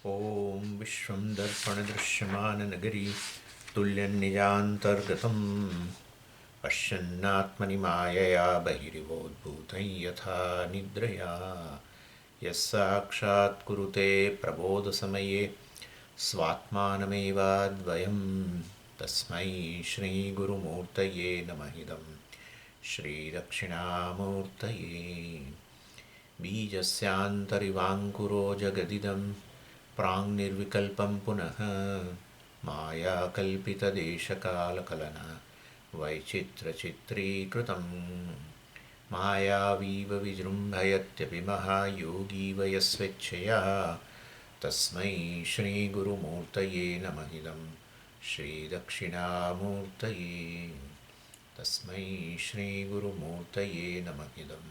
ॐ विश्वं दर्पणदृश्यमाननगरी तुल्यन्निजान्तर्गतं पश्यन्नात्मनि मायया बहिरिवोद्भूतं यथा निद्रया यः साक्षात् कुरुते प्रबोधसमये स्वात्मानमेवाद्वयं तस्मै श्रीगुरुमूर्तये नमः इदं श्रीदक्षिणामूर्तये बीजस्यान्तरिवाङ्कुरो जगदिदं प्राङ्निर्विकल्पं पुनः मायाकल्पितदेशकालकलना वैचित्रचित्रीकृतं मायावीव विजृम्भयत्यपि महायोगीव यस्वेच्छया तस्मै श्रीगुरुमूर्तये नमः इदं श्रीदक्षिणामूर्तये तस्मै श्रीगुरुमूर्तये नमः इदं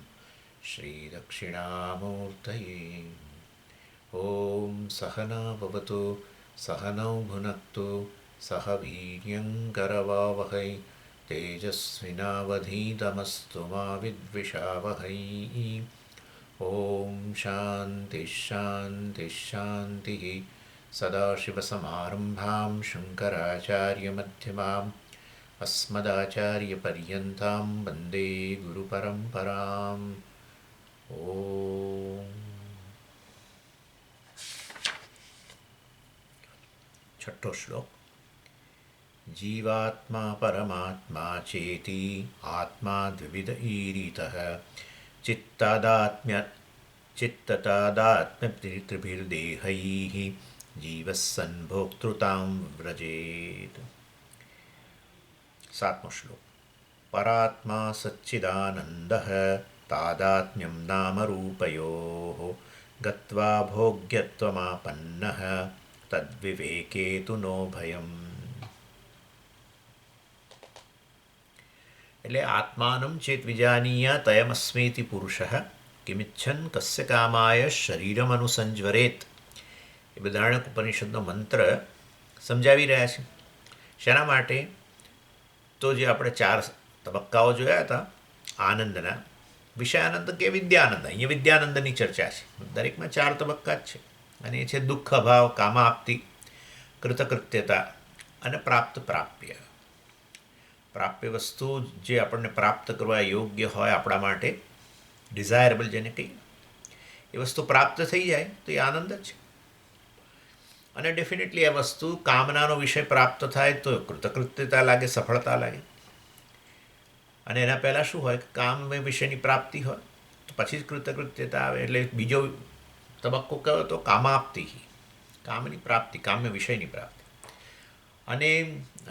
श्रीदक्षिणामूर्तये ॐ सहना भवतु सहनौ भुनक्तु सह वीर्यङ्करवावहै तेजस्विनावधीतमस्तु मा विद्विषावहै ॐ शान्तिः शान्तिः शान्तिः सदाशिवसमारम्भां शङ्कराचार्यमध्यमाम् अस्मदाचार्यपर्यन्तां वन्दे गुरुपरम्पराम् ॐ छठो श्लोक जीवात्मा परमात्मा चेति आत्मा द्विविध ईरितः चित्ततादात्म्यत्रिभिर्देहैः जीवः सन् भोक्तृतां व्रजेत्। सातमो श्लोक परात्मा सच्चिदानन्दः तादात्म्यं नामरूपयोः गत्वा भोग्यत्वमापन्नः तद्विवेके तु नो भयम्। એટલે આત્માનમ ચેત વિજાનીયા તયમસ્મેતિ પુરુષઃ કિમિચ્છન કસ્ય કામાય શરીરમ અનુસંજ્વરેત. એ બધારણ્યક ઉપનિષદનો મંત્ર સમજાવી રહ્યા છે. શેના માટે? તો જે આપણે 4 તબક્કાઓ જોયા હતા આનંદના, વિષયાનંદ કે વિદ્યાનંદ. અહીંયા વિદ્યાનંદની ચર્ચા છે. દરેકમાં 4 તબક્કા જ છે અને એ છે દુઃખ અભાવ, કામાપ્તિ, કૃતકૃત્યતા અને પ્રાપ્ય. પ્રાપ્ય વસ્તુ જે આપણને પ્રાપ્ત કરવા યોગ્ય હોય, આપણા માટે ડિઝાયરેબલ જેને કહીએ, એ વસ્તુ પ્રાપ્ત થઈ જાય તો એ આનંદ જ છે. અને ડેફિનેટલી એ વસ્તુ કામનાનો વિષય પ્રાપ્ત થાય તો કૃતકૃત્યતા લાગે, સફળતા લાગે. અને એના પહેલાં શું હોય કે કામ વિષયની પ્રાપ્તિ હોય તો પછી જ કૃતકૃત્યતા આવે. એટલે બીજો તબક્કો કયો તો કામાપ્તિ, કામની પ્રાપ્તિ, કામ્ય વિષયની પ્રાપ્તિ. અને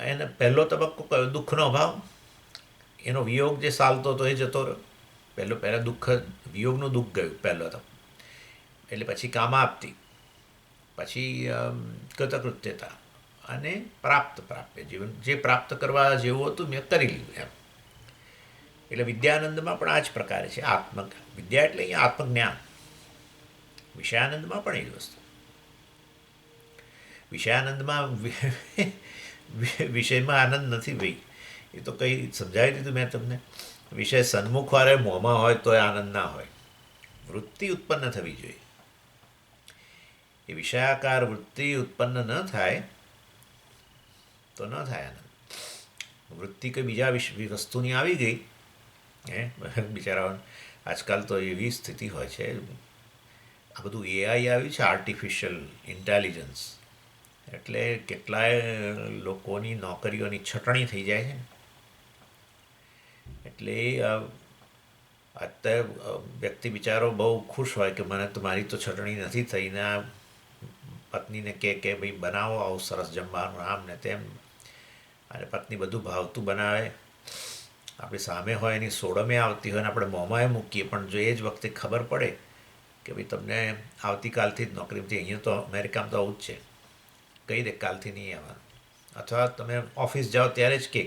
એને પહેલો તબક્કો કયો? દુઃખનો અભાવ, એનો વિયોગ જે ચાલતો હતો એ જતો રહ્યો. પહેલાં દુઃખ, વિયોગનું દુઃખ ગયું પહેલો તો. એટલે પછી કામાપ્તિ, પછી કૃતકૃત્યતા અને પ્રાપ્ય જીવન. જે પ્રાપ્ત કરવા જેવું હતું મેં કરી લીધું એમ. એટલે વિદ્યાનંદમાં પણ આ જ પ્રકારે છે. વિદ્યા એટલે અહીંયા આત્મજ્ઞાન. વિષયાનંદમાં પણ એ જ વસ્તુ. વિષયાનંદમાં વિષયમાં આનંદ નથી ભાઈ. એ તો કંઈ સમજાવી દીધું મેં તમને. વિષય સન્મુખ વાળે મોંમાં હોય તો આનંદ ના હોય. વૃત્તિ ઉત્પન્ન થવી જોઈએ. એ વિષયાકાર વૃત્તિ ઉત્પન્ન ન થાય તો ન થાય આનંદ. વૃત્તિ કંઈ બીજા વસ્તુની આવી ગઈ બિચારાઓને આજકાલ તો એવી સ્થિતિ હોય છે. આ બધું એઆઈ આવ્યું છે, આર્ટિફિશિયલ ઇન્ટેલિજન્સ. એટલે કેટલાય લોકોની નોકરીઓની છટણી થઈ જાય છે. એટલે અત્યારે વ્યક્તિ બિચારો બહુ ખુશ હોય કે મને તો મારી તો છટણી નથી થઈ, ને આ પત્નીને કે ભાઈ બનાવો આવું સરસ જમવાનું, આમ ને તેમ. અને પત્ની બધું ભાવતું બનાવે, આપણી સામે હોય, એની સોડમે આવતી હોય ને આપણે મોંમાં મૂકીએ. પણ જો એ જ વખતે ખબર પડે કે ભાઈ તમને આવતીકાલથી જ નોકરીમાંથી, અહીંયા તો અમેરિકામાં તો આવું જ છે, કહી દે કાલથી નહીં આવવાનું. અથવા તમે ઓફિસ જાઓ ત્યારે જ કે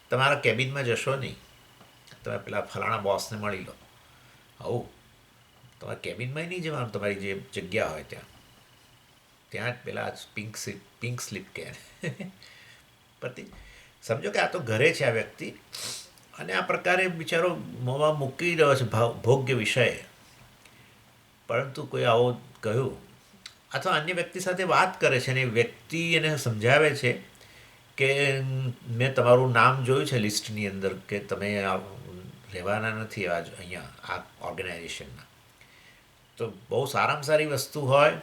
તમારા કેબિનમાં જશો નહીં, તમે પેલા ફલાણા બોસને મળી લો. આવું તમારા કેબિનમાં નહીં જવાનું, તમારી જે જગ્યા હોય ત્યાં જ પેલા પિંક સ્લીપ કહે પતિ. સમજો કે આ તો ઘરે છે આ વ્યક્તિ, અને આ પ્રકારે બિચારો મોંમાં મૂકી રહ્યો છે ભોગ્ય વિષય. પરંતુ કોઈ આવો કહ્યું અથવા અન્ય વ્યક્તિ સાથે વાત કરે છે અને એ વ્યક્તિ એને સમજાવે છે કે મેં તમારું નામ જોયું છે લિસ્ટની અંદર કે તમે રહેવાના નથી આજ અહીંયા આ ઓર્ગેનાઇઝેશનમાં. તો બહુ સારામાં સારી વસ્તુ હોય,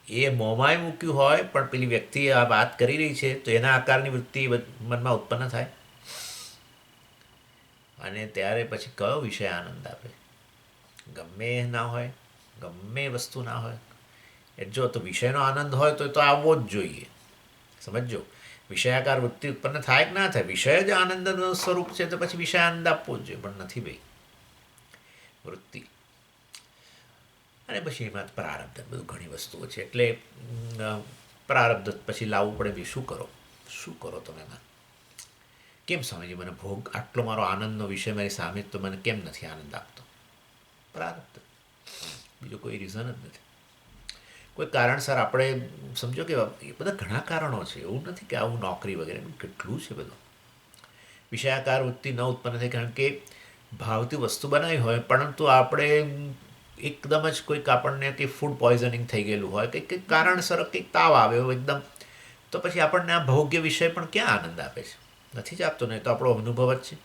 એ મોંમાંય મૂક્યું હોય પણ પેલી વ્યક્તિ આ વાત કરી રહી છે તો એના આકારની વૃત્તિ મનમાં ઉત્પન્ન થાય. અને ત્યારે પછી કયો વિષય આનંદ આપે? ગમે ના હોય, ગમે વસ્તુ ના હોય, એ જો તો વિષયનો આનંદ હોય તો એ તો આવવો જ જોઈએ. સમજો, વિષયાકાર વૃત્તિ ઉત્પન્ન થાય કે ના થાય, વિષય જ આનંદનું સ્વરૂપ છે તો પછી વિષય આનંદ આપવો જ જોઈએ, પણ નથી ભાઈ વૃત્તિ. અને પછી એમાં પ્રારબ્ધ બધું ઘણી વસ્તુઓ છે. એટલે પ્રારબ્ધ પછી લાવવું પડે બી. શું કરો તમે એમાં? કેમ સમજી મને ભોગ આટલો મારો આનંદનો વિષય મારી સામે તો મને કેમ નથી આનંદ આપતો? પ્રારબ્ધ, બીજું કોઈ રીઝન જ નથી. કોઈ કારણસર આપણે સમજો કે એ બધા ઘણા કારણો છે. એવું નથી કે આવું નોકરી વગેરે, કેટલું છે બધું. વિષયાકાર વૃત્તિ ન ઉત્પન્ન થાય કારણ કે ભાવતી વસ્તુ બનાવી હોય પરંતુ આપણે એકદમ જ કોઈક આપણને કંઈક ફૂડ પોઈઝનિંગ થઈ ગયેલું હોય, કંઈક કારણસર કંઈક તાવ આવ્યો એકદમ, તો પછી આપણને આ ભોગ્ય વિષય પણ ક્યાં આનંદ આપે છે? નથી જ આપતો. નહીં તો આપણો અનુભવ જ છે.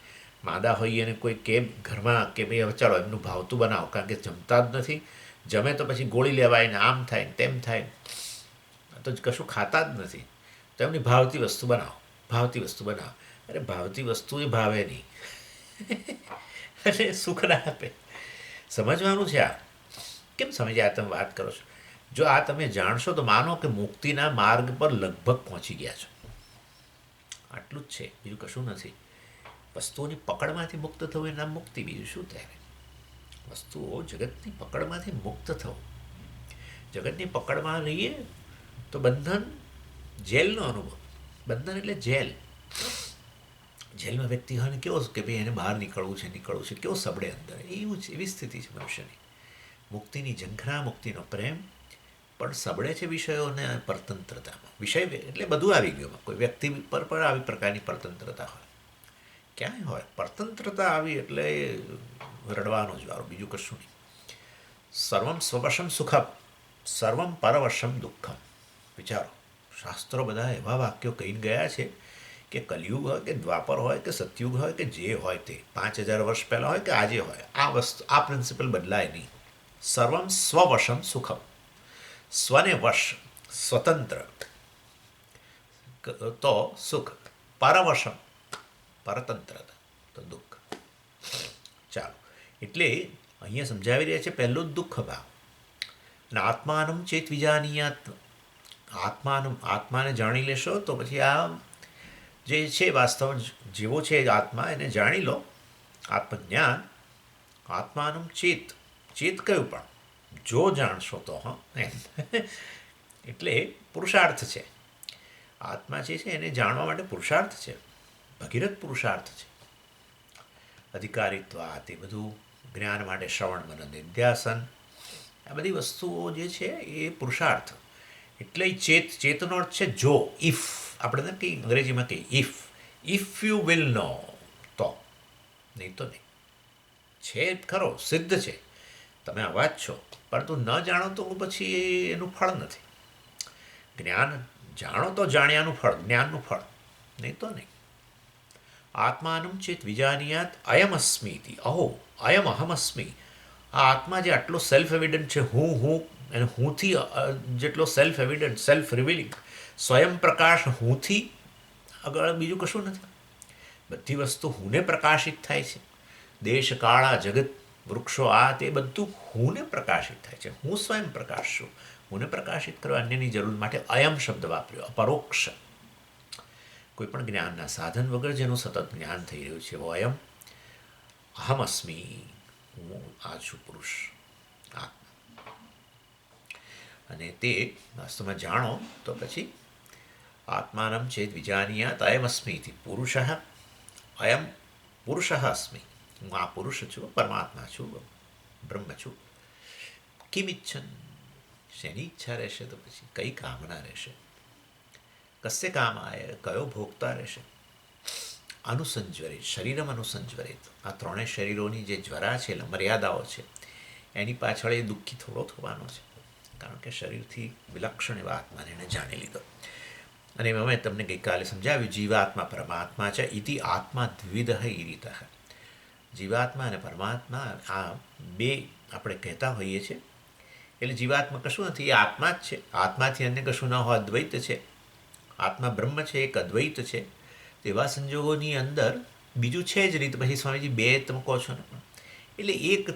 માદા હોઈએ અને કોઈ કે ઘરમાં કે ભાઈ હવે ચાલો એમનું ભાવતું બનાવો, કારણ કે જમતા જ નથી, જમે તો પછી ગોળી લેવાય ને આમ થાય ને તેમ થાય, તો કશું ખાતા જ નથી, તો એમની ભાવતી વસ્તુ બનાવો, ભાવતી વસ્તુ બનાવો. અરે ભાવતી વસ્તુ એ ભાવે નહીં એટલે સુખ ના આપે. સમજવાનું છે આ. કેમ સમજ્યા તમે વાત કરો છો? જો આ તમે જાણશો તો માનો કે મુક્તિના માર્ગ પર લગભગ પહોંચી ગયા છો. આટલું જ છે, બીજું કશું નથી. વસ્તુઓની પકડમાંથી મુક્ત થવું એના મુક્તિ, બીજું શું થાય? વસ્તુઓ જગતની પકડમાંથી મુક્ત થવું. જગતની પકડમાં રહીએ તો બંધન, જેલનો અનુભવ. બંધન એટલે જેલ. જેલમાં વ્યક્તિ હોય ને કેવો કે ભાઈ એને બહાર નીકળવું છે, કેવો સબડે અંદર, એવું જ એવી સ્થિતિ છે મનુષ્યની. મુક્તિની ઝંખના, મુક્તિનો પ્રેમ પણ સબળે છે વિષયોને પરતંત્રતામાં. વિષય એટલે બધું આવી ગયું. કોઈ વ્યક્તિ પર પણ આવી પ્રકારની પરતંત્રતા હોય, ક્યાંય હોય પરતંત્રતા આવી એટલે રડવાનો જ વારો, બીજું કશું નહીં. સર્વમ સ્વવશમ સુખમ, સર્વમ પરવશમ દુઃખમ. વિચારો, શાસ્ત્રો બધા એવા વાક્યો કહીને ગયા છે કે કલયુગ હોય કે દ્વાપર હોય કે સતયુગ હોય કે જે હોય તે, 5000 વર્ષ પહેલાં હોય કે આજે હોય, આ વસ્તુ, આ પ્રિન્સિપલ બદલાય નહીં. સર્વમ સ્વવશમ સુખમ. સ્વને વશ, સ્વતંત્ર તો સુખ, પરવશમ પરતંત્રતા તો દુઃખ. ચાલો, એટલે અહીંયા સમજાવી રહ્યા છે પહેલું જ દુઃખ ભાવ. અને આત્માનમ ચેત વિજાનીયાત, આત્માને જાણી લેશો તો પછી આ જે છે વાસ્તવ જેવો છે આત્મા, એને જાણી લો. આત્મજ્ઞાન, આત્માનું ચેત કયું પણ જો જાણશો તો, એટલે પુરુષાર્થ છે. આત્મા જે છે એને જાણવા માટે પુરુષાર્થ છે, ભગીરથ પુરુષાર્થ છે. અધિકારીત્વ, તે બધું જ્ઞાન માટે શ્રવણ મનન નિધ્યાસન, આ બધી વસ્તુઓ જે છે એ પુરુષાર્થ. એટલે ચેતનો અર્થ છે જો, ઇફ. આપણે કંઈ અંગ્રેજીમાં કહીએ ઇફ યુ વિલ નો, તો, નહીં તો નહીં. છે ખરો, સિદ્ધ છે, તમે અવાજ છો, પરંતુ ન જાણો તો પછી એનું ફળ નથી. જ્ઞાન જાણો તો જાણ્યાનું ફળ, જ્ઞાનનું ફળ, નહીં તો નહીં. આત્માનું ચેત વિજાનીયાત અયમ અસ્મિતિ. અહો અયમ અહમ અસ્મિ. આ આત્મા જે આટલો સેલ્ફ એવિડન્ટ છે, હું અને હુંથી જેટલો સેલ્ફ એવિડન્ટ, સેલ્ફ રિવિલિંગ, સ્વયં પ્રકાશ હુંથી આગળ બીજું કશું નથી. બધી વસ્તુ હુંને પ્રકાશિત થાય છે. દેશ, કાળા, જગત, વૃક્ષો, આ તે બધું હુંને પ્રકાશિત થાય છે. હું સ્વયં પ્રકાશ છું. હુંને પ્રકાશિત કરવા અન્યની જરૂર માટે અયમ શબ્દ વાપર્યો, અપરોક્ષ. કોઈ પણ જ્ઞાનના સાધન વગર જેનું સતત જ્ઞાન થઈ રહ્યું છે એવો અયમ અહમ અસ્મિ, હું આ છું પુરુષ, આત્મા. અને તે વાસ્તવમાં જાણો તો પછી આત્માનમ ચેત વિજાનીયાત અયમ અસ્મિ પુરુષ, અયમ પુરુષ અસ્મિ, હું આ પુરુષ છું, પરમાત્મા છું, બ્રહ્મ છું. કિમ ઇચ્છન, શેની ઈચ્છા રહેશે? તો પછી કઈ કામના રહેશે? કસ્ય કામાય, કયો ભોગતા રહેશે? અનુસંજ્વરિત, શરીરમ અનુસંજ્વરિત. આ ત્રણેય શરીરોની જે જ્વરા છે, મર્યાદાઓ છે, એની પાછળ એ દુઃખી થોડો થવાનો છે. કારણ કે શરીરથી વિલક્ષણ એવા આત્માને એણે જાણી લીધો. અને એમાં મેં તમને ગઈકાલે સમજાવ્યું જીવાત્મા પરમાત્મા છે ઇતિ આત્મા દ્વિધ એ રીતે જીવાત્મા અને પરમાત્મા આ બે આપણે કહેતા હોઈએ છીએ. એટલે જીવાત્મા કશું નથી, એ આત્મા જ છે, આત્માથી અન્ય કશું ન હોય, અદ્વૈત છે. આત્મા બ્રહ્મ છે, એક અદ્વૈત છે. તેવા સંજોગોની અંદર બીજું છે જ નહીં, તો પછી સ્વામીજી બે તમે કહો છો ને. એટલે એક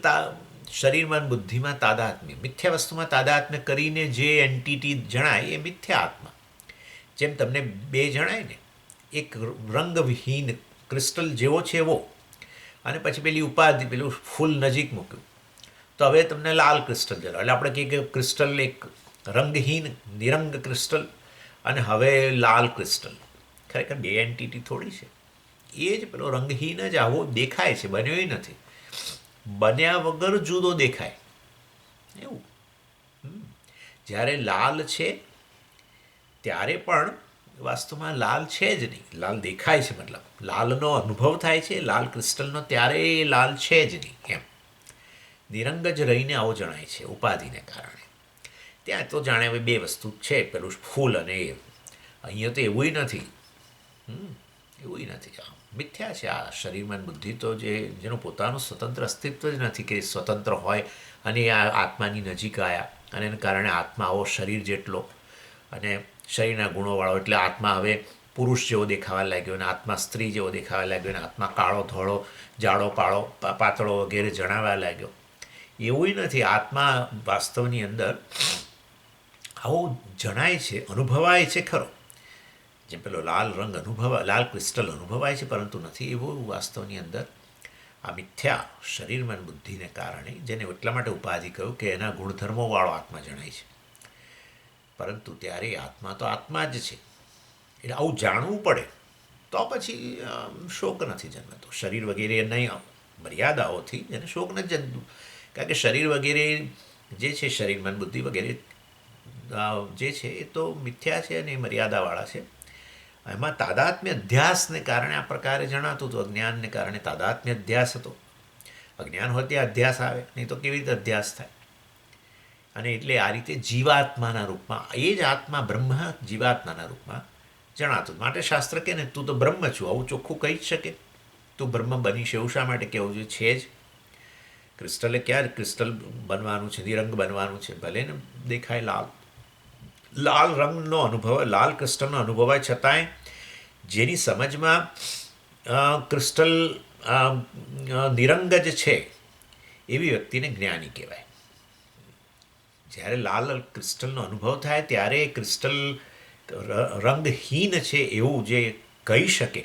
શરીરમાં બુદ્ધિમાં તાદાત્મ્ય, મિથ્યા વસ્તુમાં તાદાત્મ્ય કરીને જે એન્ટિટી જણાય એ મિથ્યા આત્મા. જેમ તમને બે જણાય ને, એક રંગવિહીન ક્રિસ્ટલ જેવો છે એવો, અને પછી પેલી ઉપાધિ પેલું ફૂલ નજીક મૂક્યું તો હવે તમને લાલ ક્રિસ્ટલ જણાય. એટલે આપણે કહીએ કે ક્રિસ્ટલ એક રંગહીન નિરંગ ક્રિસ્ટલ અને હવે લાલ ક્રિસ્ટલ. ખરેખર બે એન્ટિટી થોડી છે. એ જ પેલો રંગહીન જ આવો દેખાય છે, બન્યો નથી, બન્યા વગર જુદો દેખાય એવું. જ્યારે લાલ છે ત્યારે પણ વાસ્તવમાં લાલ છે જ નહીં, લાલ દેખાય છે, મતલબ લાલનો અનુભવ થાય છે લાલ ક્રિસ્ટલનો, ત્યારે એ લાલ છે જ નહીં એમ. નિરંગ જ રહીને આવો જણાય છે ઉપાધિને કારણે. ત્યાં તો જાણે હવે બે વસ્તુ છે, પેલું ફૂલ અને એ. અહીંયા તો એવું નથી, એવું નથી. મિથ્યા છે આ શરીરમાં બુદ્ધિ તો જેનું પોતાનું સ્વતંત્ર અસ્તિત્વ જ નથી કે સ્વતંત્ર હોય અને આ આત્માની નજીક આવ્યા અને એને કારણે આત્મા આવો શરીર જેટલો અને શરીરના ગુણોવાળો, એટલે આત્મા હવે પુરુષ જેવો દેખાવા લાગ્યો અને આત્મા સ્ત્રી જેવો દેખાવા લાગ્યો અને આત્મા કાળો ધોળો જાડો પાતળો વગેરે જણાવવા લાગ્યો. એવું નથી. આત્મા વાસ્તવની અંદર આવું જણાય છે, અનુભવાય છે ખરો. જેમ પેલો લાલ રંગ લાલ ક્રિસ્ટલ અનુભવાય છે પરંતુ નથી એવું વાસ્તવની અંદર આ મિથ્યા શરીરમાં બુદ્ધિને કારણે, જેને એટલા માટે ઉપાધિ કહ્યું કે એના ગુણધર્મોવાળો આત્મા જણાય છે. પરંતુ ત્યારે આત્મા તો આત્મા જ છે. એટલે આવું જાણવું પડે તો પછી શોક નથી જન્મતો. શરીર વગેરે નહીં મર્યાદાઓથી એને શોક નથી જન્મતું, કારણ કે શરીર વગેરે જે છે, શરીરમાં બુદ્ધિ વગેરે જે છે એ તો મિથ્યા છે અને એ મર્યાદાવાળા છે. એમાં તાદાત્મ્ય અધ્યાસને કારણે આ પ્રકારે જણાતું હતું. અજ્ઞાનને કારણે તાદાત્મ્ય અધ્યાસ હતો. અજ્ઞાન હોય ત્યાં અધ્યાસ આવે, નહીં તો કેવી રીતે અધ્યાસ થાય. અને એટલે આ રીતે જીવાત્માના રૂપમાં એ જ આત્મા બ્રહ્મ જીવાત્માના રૂપમાં જણાતું. માટે શાસ્ત્ર કહે ને તું તો બ્રહ્મ છું, આવું ચોખ્ખું કહી જ શકે. તું બ્રહ્મ બનીશ એવું શા માટે કહેવું જોઈએ? છે જ. ક્રિસ્ટલે ક્યાં ક્રિસ્ટલ બનવાનું છે, નિરંગ બનવાનું છે? ભલે ને દેખાય લાલ, લાલ રંગનો અનુભવ, લાલ ક્રિસ્ટલનો અનુભવ હોય છતાંય જેની સમજમાં ક્રિસ્ટલ નિરંગ જ છે એવી વ્યક્તિને જ્ઞાની કહેવાય. જ્યારે લાલ ક્રિસ્ટલનો અનુભવ થાય ત્યારે ક્રિસ્ટલ રંગહીન છે એવું જે કહી શકે,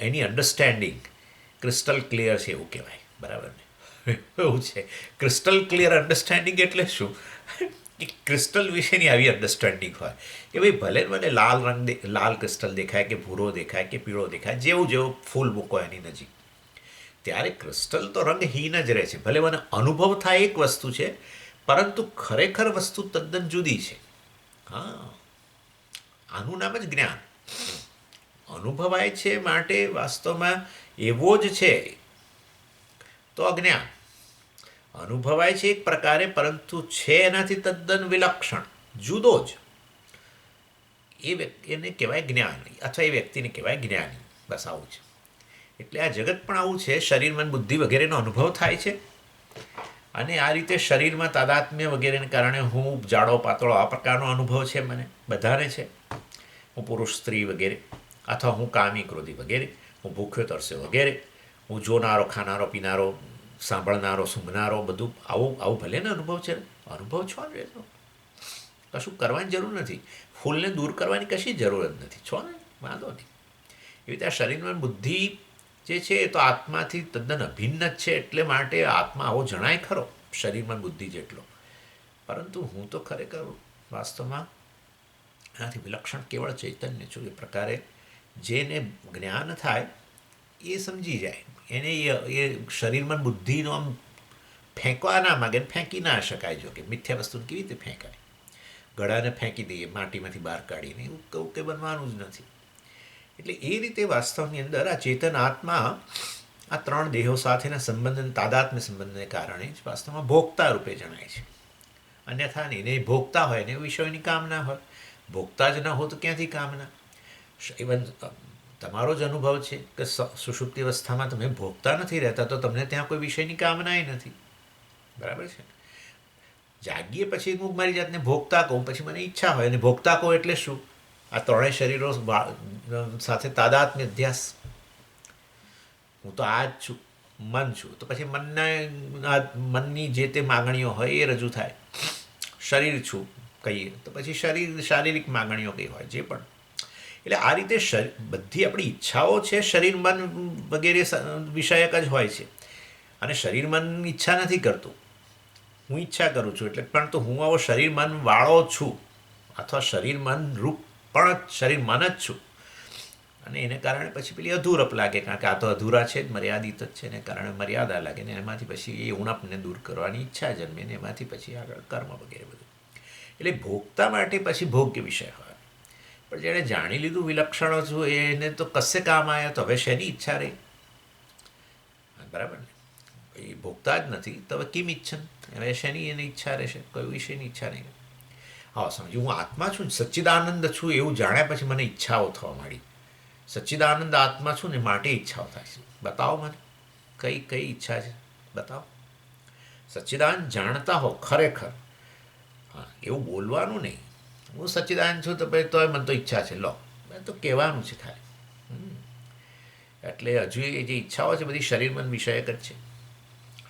એની અન્ડરસ્ટેન્ડિંગ ક્રિસ્ટલ ક્લિયર છે એવું કહેવાય. બરાબર ને? એવું છે. ક્રિસ્ટલ ક્લિયર અન્ડરસ્ટેન્ડિંગ એટલે શું? ક્રિસ્ટલ વિશેની આવી અન્ડરસ્ટેન્ડિંગ હોય કે ભાઈ ભલે મને લાલ ક્રિસ્ટલ દેખાય કે ભૂરો દેખાય કે પીળો દેખાય, જેવું ફૂલ મૂકો એની નજીક, ત્યારે ક્રિસ્ટલ તો રંગહીન જ રહે છે. ભલે મને અનુભવ થાય એક વસ્તુ છે પરંતુ ખરેખર વસ્તુ તદ્દન જુદી છે. હા, આનું નામ જ જ્ઞાન. અનુભવાય છે માટે વાસ્તવમાં એવો જ છે તો અજ્ઞાન. અનુભવાય છે એક પ્રકારે પરંતુ છે એનાથી તદ્દન વિલક્ષણ, જુદો જ. એને કહેવાય જ્ઞાન, અથવા એ વ્યક્તિને કહેવાય જ્ઞાની. બસ આવું છે. એટલે આ જગત પણ આવું છે. શરીરમાં બુદ્ધિ વગેરેનો અનુભવ થાય છે અને આ રીતે શરીરમાં તાદાત્મ્ય વગેરેને કારણે હું જાડો પાતળો આ પ્રકારનો અનુભવ છે, મને બધાને છે. હું પુરુષ સ્ત્રી વગેરે, અથવા હું કામી ક્રોધી વગેરે, હું ભૂખ્યો તરસ્યો વગેરે, હું જોનારો ખાનારો પીનારો સાંભળનારો સૂંઘનારો, બધું આવું ભલે ને અનુભવ છે. અનુભવ છો ને, કશું કરવાની જરૂર નથી. ફૂલને દૂર કરવાની કશી જરૂર જ નથી. છો ને, વાંધો નહીં. એવી રીતે આ શરીરમાં બુદ્ધિ જે છે એ તો આત્માથી તદ્દન અભિન્ન જ છે. એટલે માટે આત્મા આવો જણાય ખરો શરીરમાં બુદ્ધિ જેટલો, પરંતુ હું તો ખરેખર વાસ્તવમાં એનાથી વિલક્ષણ કેવળ ચૈતન્ય છું. એ પ્રકારે જેને જ્ઞાન થાય એ સમજી જાય. એને એ શરીરમાં બુદ્ધિનો આમ ફેંકવા ના માગે, ફેંકી ના શકાય. જો કે મિથ્યા વસ્તુને કેવી રીતે ફેંકાય? ગળાને ફેંકી દઈએ માટીમાંથી બહાર કાઢીને, એવું કહું કે બનવાનું જ નથી. એટલે એ રીતે વાસ્તવની અંદર આ ચેતન આત્મા આ ત્રણ દેહો સાથેના સંબંધ, તાદાત્મ્ય સંબંધને કારણે જ વાસ્તવમાં ભોગતા રૂપે જણાય છે. અન્યથા નહીં. ને ભોગતા હોય ને વિષયોની કામના હોય. ભોગતા જ ન હો તો ક્યાંથી કામના? ઇવન તમારો જ અનુભવ છે કે સુષુપ્તિ અવસ્થામાં તમે ભોગતા નથી રહેતા, તો તમને ત્યાં કોઈ વિષયની કામનાએ નથી. બરાબર છે. જાગીએ પછી હું મારી જાતને ભોગતા કહું, પછી મને ઈચ્છા હોય. અને ભોગતા કહું એટલે શું? આ ત્રણેય શરીરો સાથે તાદાત્મ્ય અધ્યાસ. હું તો આ જ છું, મન છું. તો પછી મનની જે તે માગણીઓ હોય એ રજૂ થાય. શરીર છું કહીએ તો પછી શારીરિક માગણીઓ કઈ હોય, જે પણ. એટલે આ રીતે બધી આપણી ઈચ્છાઓ છે શરીર મન વગેરે વિષયક જ હોય છે. અને શરીર મન ઈચ્છા નથી કરતું, હું ઈચ્છા કરું છું. એટલે પણ તો હું આવો શરીર મન વાળો છું, અથવા શરીર મન રૂપ પણ શરીર મન જ છું. અને એને કારણે પછી પેલી અધૂરપ લાગે, કારણ કે આ તો અધૂરા છે જ, મર્યાદિત જ છે. એને કારણે મર્યાદા લાગે ને એમાંથી પછી એ ઉણપને દૂર કરવાની ઈચ્છા જન્મે ને એમાંથી પછી આગળ કર્મ વગેરે બધું. એટલે ભોગતા માટે પછી ભોગ્ય વિષય હોય. પણ જેણે જાણી લીધું વિલક્ષણો છું એને તો કશે કામ આવ્યા, તો હવે શેની ઈચ્છા રહી? બરાબર ને? એ ભોગતા જ નથી તો હવે કિમ ઈચ્છન? હવે શેની એની ઈચ્છા રહેશે? કોઈ વિષયની ઈચ્છા નહીં. હા, સમજુ હું આત્મા છું, સચ્ચિદાનંદ છું એવું જાણ્યા પછી મને ઈચ્છાઓ થવા માંડી. સચ્ચિદાનંદ આત્મા છું ને માટે ઈચ્છાઓ થાય છે. બતાવો મને કઈ કઈ ઈચ્છા છે, બતાવો. સચ્ચિદાનંદ જાણતા હો ખરેખર, હા, એવું બોલવાનું નહીં. હું સચ્ચિદાનંદ છું તો ભાઈ તોય મને તો ઈચ્છા છે, લો, તો કહેવાનું છે ખાલી. એટલે હજુ એ જે ઈચ્છાઓ છે બધી શરીર મન વિષયક જ છે.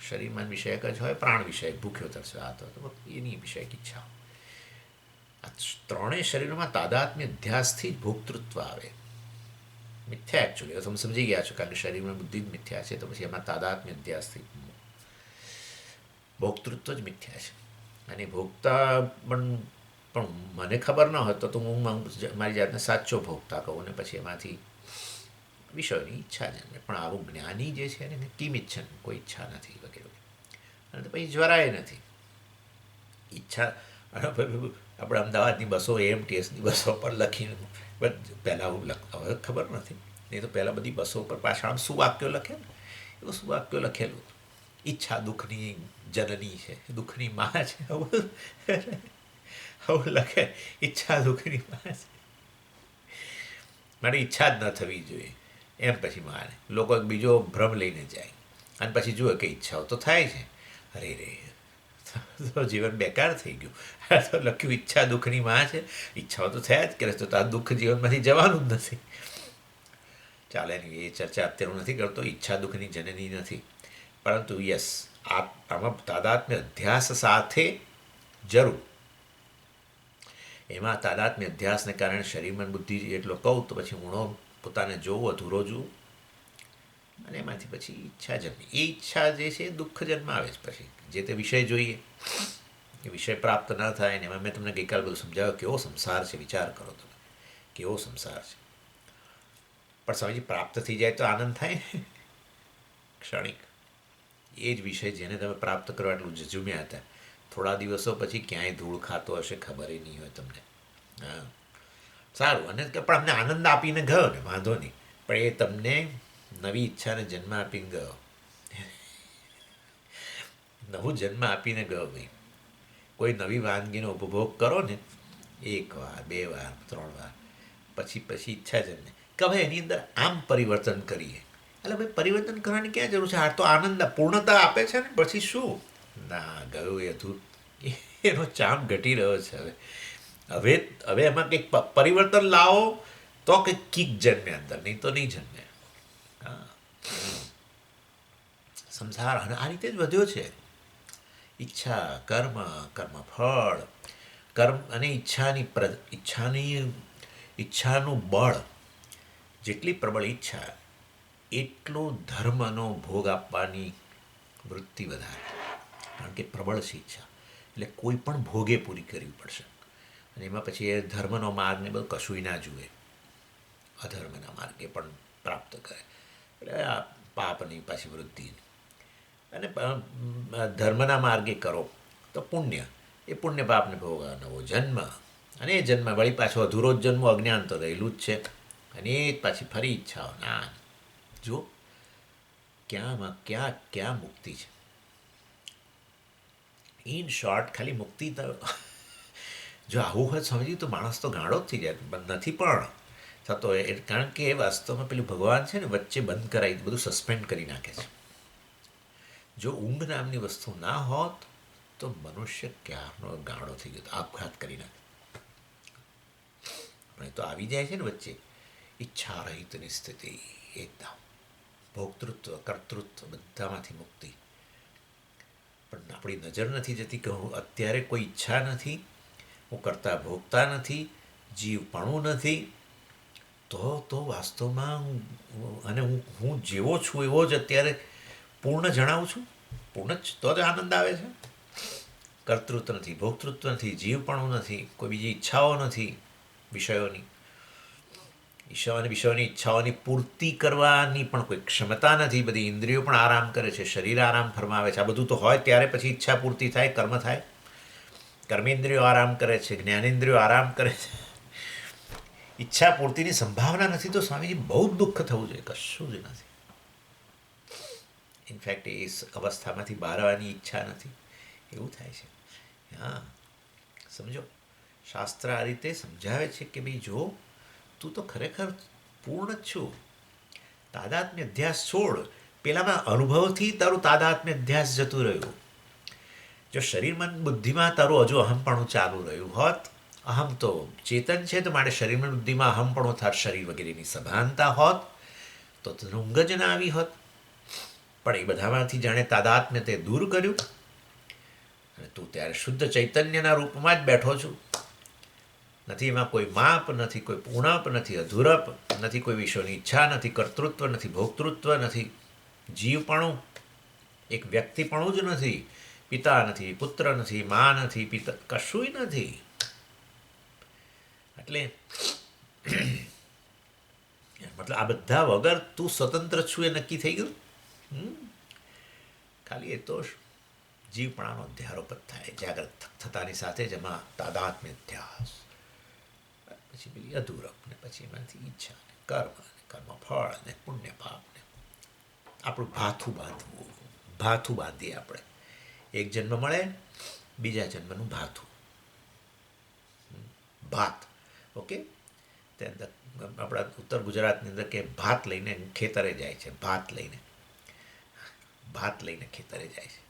શરીર મન વિષયક જ હોય, પ્રાણ વિષયક, ભૂખ્યો તરસ્યો આ તો એની વિષયક ઈચ્છાઓ. આ ત્રણેય શરીરોમાં તાદાત્મ્ય અધ્યાસથી જ ભોક્તૃત્વ આવે. મિથ્યા એકચ્યુઅલી, તમે સમજી ગયા છો, કારણ કે શરીરમાં બુદ્ધિ જ મિથ્યા છે, તો પછી એમાં તાદાત્મ્ય અધ્યાસથી ભોક્તૃત્વ જ મિથ્યા છે. અને ભોગતા પણ મને ખબર ન હોય તો હું મારી જાતને સાચો ભોગતા કહું, અને પછી એમાંથી વિષયોની ઈચ્છા જન્મે. પણ આવું જ્ઞાની જે છે ને કિમ ઈચ્છન, કોઈ ઈચ્છા નથી વગેરે. અને તો પછી જ્વરાય નથી ઈચ્છા. આપણે અમદાવાદની બસો AMTSની બસો પર લખીને પહેલાં હું હવે ખબર નથી, નહીં તો પહેલાં બધી બસો પર પાછળ આમ સુવાક્યો લખે ને, એવું સુવાક્યો લખેલું. ઈચ્છા દુઃખની જનની છે, દુઃખની માં છે, આવું લખે. ઈચ્છા દુઃખની માં છે, મારી ઈચ્છા જ ન થવી જોઈએ એમ. પછી મારે લોકો બીજો ભ્રમ લઈને જાય અને પછી જુએ કે ઈચ્છાઓ તો થાય છે. અરે રે, તો જીવન બેકાર થઈ ગયું. તો લખ્યું ઈચ્છા દુઃખની માં છે, ઈચ્છાઓ તો થયા જ કરે, તો આ દુઃખ જીવનમાંથી જવાનું જ નથી. ચાલે નહીં, એ ચર્ચા અત્યારે હું નથી કરતો. ઈચ્છા દુઃખની જનની નથી, પરંતુ યસ, આમાં તાદાત્મ્ય અધ્યાસ સાથે જરૂર. એમાં તાદાત્મ્ય અધ્યાસને કારણે શરીર મન બુદ્ધિ એટલો કહું તો પછી ઊણો પોતાને જોવું, અધૂરો જોવું, અને એમાંથી પછી ઈચ્છા જન્મે. એ ઈચ્છા જે છે એ દુઃખ જન્મ આવે છે. પછી જે તે વિષય જોઈએ એ વિષય પ્રાપ્ત ન થાય ને એમાં મેં તમને ગઈકાલ બધું સમજાવ્યો કેવો સંસાર છે. વિચાર કરો તમે, કેવો સંસાર છે. પણ સ્વામીજી પ્રાપ્ત થઈ જાય તો આનંદ થાય ને, ક્ષણિક. એ જ વિષય જેને તમે પ્રાપ્ત કરવા એટલું ઝઝુમ્યા હતા, થોડા દિવસો પછી ક્યાંય ધૂળ ખાતો હશે ખબર નહીં હોય તમને. હા, સારું. અને પણ અમને આનંદ આપીને ગયો ને, વાંધો નહીં, પણ એ તમને નવી ઈચ્છાને જન્મ આપીને ગયો, નવું જન્મ આપીને ગયો. ભાઈ, કોઈ નવી વાનગીનો ઉપભોગ કરો ને, 1 વાર 2 વાર 3 વાર, પછી ઈચ્છા જન્મે કે હવે એની અંદર આમ પરિવર્તન કરીએ. એટલે ભાઈ પરિવર્તન કરવાની ક્યાં જરૂર છે? આ તો આનંદ પૂર્ણતા આપે છે ને, પછી શું? ના, ગયું એ હતું, એનો ચામ ઘટી રહ્યો છે. હવે એમાં કંઈક પરિવર્તન લાવો તો કંઈક કીક જન્મે અંદર, નહીં તો નહીં જન્મે. હા, સંસાર આ રીતે જ વધ્યો છે. ઈચ્છા, કર્મ, કર્મફળ, કર્મ અને ઈચ્છાનું બળ. જેટલી પ્રબળ ઈચ્છા એટલો ધર્મનો ભોગ આપવાની વૃત્તિ વધારે, કારણ કે પ્રબળ છે ઈચ્છા. એટલે કોઈ પણ ભોગે પૂરી કરવી પડશે. અને એમાં પછી એ ધર્મનો માર્ગ ને બધું કશુંય ના જુએ, અધર્મના માર્ગે પણ પ્રાપ્ત કરે. એટલે આ પાપની પાછી વૃદ્ધિ. અને ધર્મના માર્ગે કરો તો પુણ્ય, એ પુણ્ય પાપને ભોગવા નવો જન્મ, અને એ જન્મ વળી પાછો અધૂરો જ જન્મ, અજ્ઞાન તો રહેલું જ છે. અને એ પાછી ફરી ઈચ્છાઓ. ના, જો ક્યાં મુક્તિ છે. ઇન શોર્ટ ખાલી મુક્તિ જો આવું હોય સ્વામીજી તો માણસ તો ગાંડો જ થઈ જાય, પણ નથી પણ થતો કારણ કે વાસ્તવમાં પેલું ભગવાન છે ને વચ્ચે બંધ કરાવી બધું સસ્પેન્ડ કરી નાખે છે. જો ઊંઘ નામની વસ્તુ ના હોત તો મનુષ્ય ક્યારનો ગાંડો થઈ ગયો, આપઘાત કરી નાખે. પણ એ તો આવી જાય છે ને વચ્ચે ઈચ્છા રહિતની સ્થિતિ, એકદમ ભોક્તૃત્વ કર્તૃત્વ બધામાંથી મુક્તિ. પણ આપણી નજર નથી જતી કે હું અત્યારે કોઈ ઈચ્છા નથી, હું કરતા ભોગતા નથી, જીવપણું નથી, તો વાસ્તવમાં અને હું જેવો છું એવો જ અત્યારે પૂર્ણ જણાવું છું, પૂર્ણ જ તો જ આનંદ આવે છે. કર્તૃત્વ નથી, ભોક્તૃત્વ નથી, જીવપણું નથી, કોઈ બીજી ઈચ્છાઓ નથી વિષયોની. વિષયોની ઈચ્છાઓની પૂર્તિ કરવાની પણ કોઈ ક્ષમતા નથી. બધી ઇન્દ્રિયો પણ આરામ કરે છે, શરીર આરામ ફરમાવે છે. આ બધું તો હોય ત્યારે પછી ઈચ્છા પૂર્તિ થાય, કર્મ થાય. કર્મેન્દ્રિયો આરામ કરે છે, જ્ઞાનેન્દ્રિયો આરામ કરે છે. ઈચ્છા પૂર્તિની સંભાવના નથી તો સ્વામીજી બહુ જ દુઃખ થવું જોઈએ, કશું જ નથી. ઇનફેક્ટ એ અવસ્થામાંથી બહાર આવવાની ઈચ્છા નથી, એવું થાય છે. હા, સમજો, શાસ્ત્ર આ રીતે સમજાવે છે કે ભાઈ જો તું તો ખરેખર પૂર્ણ જ છું. તાદાત્મ્ય અધ્યાસ છોડ, પેલામાં અનુભવથી તારું તાદાત્મ્ય અધ્યાસ જતું રહ્યું. જો શરીર મન બુદ્ધિમાં તારું હજુ અહમપણું ચાલુ રહ્યું હોત, અહમ તો ચેતન છે તો માટે શરીર મન બુદ્ધિમાં અહમપણું થાત શરીર વગેરેની સભાનતા હોત તો તને ઊંઘ જ ના આવી હોત. પણ એ બધામાંથી જાણે તાદાત્મ્ય તે દૂર કર્યું અને તું ત્યારે શુદ્ધ ચૈતન્યના રૂપમાં જ બેઠો છું. નથી એમાં કોઈ માપ નથી, કોઈ ઉણપ નથી, અધૂરપ નથી, કોઈ વિશ્વની ઈચ્છા નથી, કર્તૃત્વ નથી, ભોક્તૃત્વ નથી, જીવપણું એક વ્યક્તિપણું જ નથી. પિતા નથી, પુત્ર નથી, મા નથી, પિતા કશુંય નથી. એટલે મતલબ આ બધા વગર તું સ્વતંત્ર છું એ નક્કી થઈ ગયું. ખાલી એ તો જીવપણાનો અધ્યારોપ થાય જાગ્રત થતાની સાથે જ એમાં તાદાત્મ્ય અધ્યાસ, પછી પેલી અધૂરપ ને પછી એમાંથી ઈચ્છા ને કર્મ ને કર્મફળ ને પુણ્ય પાપ ને આપણું ભાથું બાંધીએ આપણે. એક જન્મ મળે, બીજા જન્મનું ભાથું, ભાત. ઓકે, તે અંદર આપણા ઉત્તર ગુજરાતની અંદર કે ભાત લઈને ખેતરે જાય છે, ભાત લઈને ખેતરે જાય છે.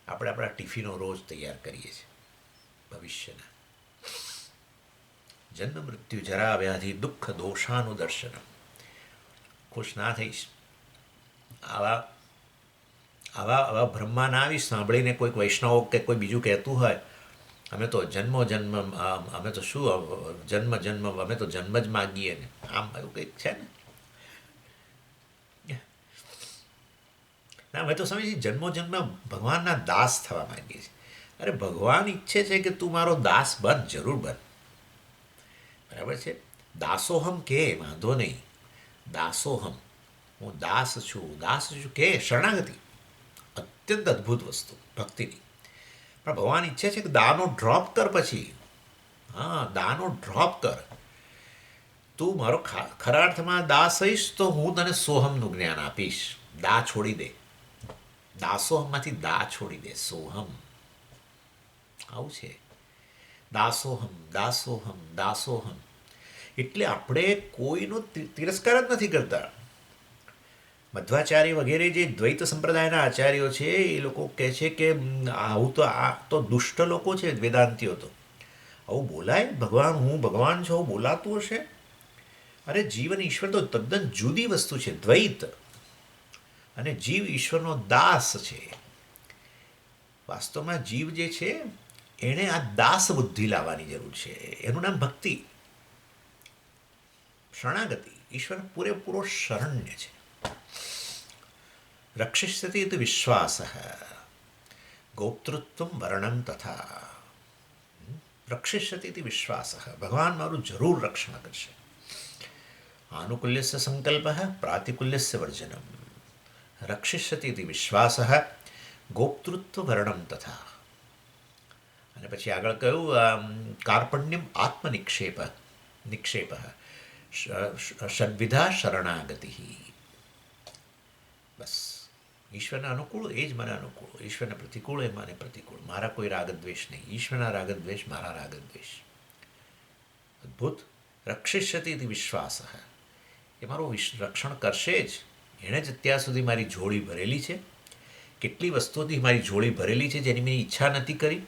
આપણે આપણા ટિફિનો રોજ તૈયાર કરીએ છીએ ભવિષ્યના. જન્મ મૃત્યુ જરા વ્યાધિ દુઃખ દોષાનું દર્શન. ખુશ ના થઈશ, આવા બ્રહ્મા ના આવીશ સાંભળીને કોઈક વૈષ્ણવ કે કોઈ બીજું કહેતું હોય અમે તો જન્મ અમે તો શું જન્મ અમે તો જન્મ જ માગીએ ને આમ એવું કંઈક છે ને. ના, અમે તો સમજી જન્મ ભગવાનના દાસ થવા માંગીએ છીએ. અરે ભગવાન ઈચ્છે છે કે તું મારો દાસ બન, જરૂર બન, બરાબર છે. દાસોહમ કે વાંધો નહીં, દાસોહમ, હું દાસ છું કે શરણાગતિ અત્યંત અદ્ભુત વસ્તુ ભક્તિની. પણ ભગવાન ઈચ્છે છે કે દાનો ડ્રોપ કર પછી. હા, દાનો ડ્રોપ કર. તું મારો ખરા અર્થમાં દાસ હઈશ તો હું તને સોહમનું જ્ઞાન આપીશ. દા છોડી દે, દાસોહમમાંથી દા છોડી દે, સોહમ. આવું છે, દાસોહમ. એટલે આપણે કોઈનો તિરસ્કાર જ નથી કરતા. મધ્વાચાર્ય વગેરે જે દ્વૈત સંપ્રદાયના આચાર્યો છે એ લોકો કહે છે કે આવું તો આ તો દુષ્ટ લોકો છે વેદાંતિઓ. તો આવું બોલાય? હું ભગવાન છું આવું બોલાતું હશે? અરે જીવ અને ઈશ્વર તો તદ્દન જુદી વસ્તુ છે, દ્વૈત. અને જીવ ઈશ્વરનો દાસ છે. વાસ્તવમાં જીવ જે છે એણે આ દાસ બુદ્ધિ લાવવાની જરૂર છે. એનું નામ ભક્તિ, શરણાગતિ. ઈશ્વર પૂરેપૂરો શરણ્ય છે. રક્ષિષ્યતિ ઇતિ વિશ્વાસ, ગોપ્તૃત્વ વર્ણમ તથા. રક્ષિષ્યતિ ઇતિ વિશ્વાસ, ભગવાન મારું જરૂર રક્ષણ કરશે. આનુકૂલ્યસ્ય સંકલ્પ પ્રાતિકૂલ્યસ્ય વર્જનમ. રક્ષિષ્યતિ ઇતિ વિશ્વાસ ગોપ્તૃત્વ વર્ણમ તથા. અને પછી આગળ કહ્યું કાર્પણ્યમ આત્મનિક્ષેપ ષડ્વિધા શરણાગતિ. બસ ઈશ્વરના અનુકૂળ એ જ મને અનુકૂળ, ઈશ્વરના પ્રતિકૂળ એ મને પ્રતિકૂળ. મારા કોઈ રાગદ્વેષ નહીં, ઈશ્વરના રાગદ્વેષ મારા રાગદ્વેષ. અદ્ભુત. રક્ષિષ્યતિ ઇતિ વિશ્વાસ, એ મારું રક્ષણ કરશે જ. એણે જ અત્યાર સુધી મારી ઝોળી ભરેલી છે. કેટલી વસ્તુઓથી મારી ઝોળી ભરેલી છે જેની મેં ઈચ્છા નથી કરી,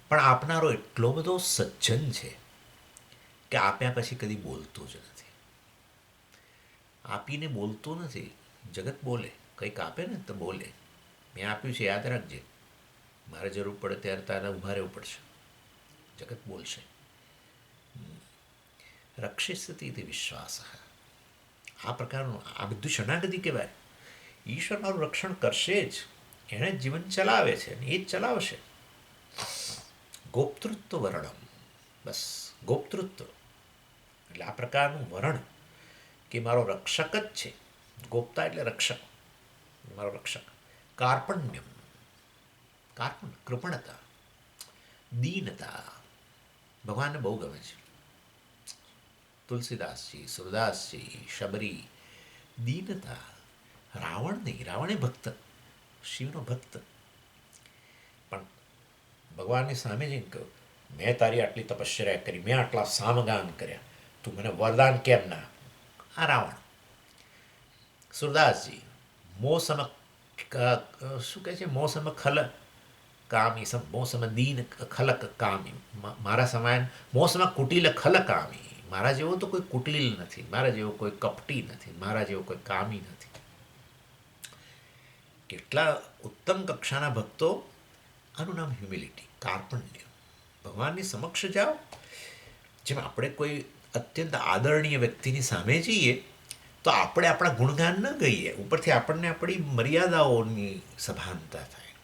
પણ આપનારો એટલો બધો સજ્જન છે કે આપ્યા પછી કદી બોલતો જ નથી. આપીને બોલતો નથી. જગત બોલે, કંઈક આપે ને તો બોલે, મેં આપ્યું છે યાદ રાખજે, મારે જરૂર પડે ત્યારે તારે ઊભા રહેવું પડશે. જગત બોલશે. રક્ષિષ્યતિ ઇતિ વિશ્વાસ. આ પ્રકારનું આ બધું શરણાગતિ કહેવાય. ઈશ્વર મારું રક્ષણ કરશે જ. એણે જીવન ચલાવે છે અને એ જ ચલાવશે. ગોપ્તૃત્વ વર્ણમ, બસ ગોપ્તૃત્વ એટલે આ પ્રકારનું વર્ણ કે મારો રક્ષક જ છે. ગોપ્તા એટલે રક્ષક, મારો રક્ષક. કાર્પણ્યમ, કાર્પણ કૃપણતા, દીનતા ભગવાનને બહુ ગમે છે. તુલસીદાસજી, સુરદાસજી, શબરી. દીનતા. રાવણ નહીં, રાવણ એ ભક્ત, શિવનો ભક્ત. પણ ભગવાનની સામે જઈને કહ્યું, મેં તારી આટલી તપશ્ચર્યા કરી, મેં આટલા સામગાન કર્યા, તું મને વરદાન કેમ ના? આ રાવણ. સુરદાસજી, મોસમ શું કહે છે? મોસમ ખલ કામી, મોસમ દીન ખલક કામી. મારા સમાન મોસમ કુટિલ ખલ કામી. મારા જેવો તો કોઈ કુટિલ નથી, મારા જેવો કોઈ કપટી નથી, મારા જેવો કોઈ કામી નથી. કેટલા ઉત્તમ કક્ષાના ભક્તો. આનું નામ હ્યુમિલિટી, કાર્પણ્ય. ભગવાનની સમક્ષ જાઓ, જેમ આપણે કોઈ અત્યંત આદરણીય વ્યક્તિની સામે જઈએ તો આપણે આપણા ગુણગાન ન ગઈએ, ઉપરથી આપણને આપણી મર્યાદાઓની સભાનતા થાય.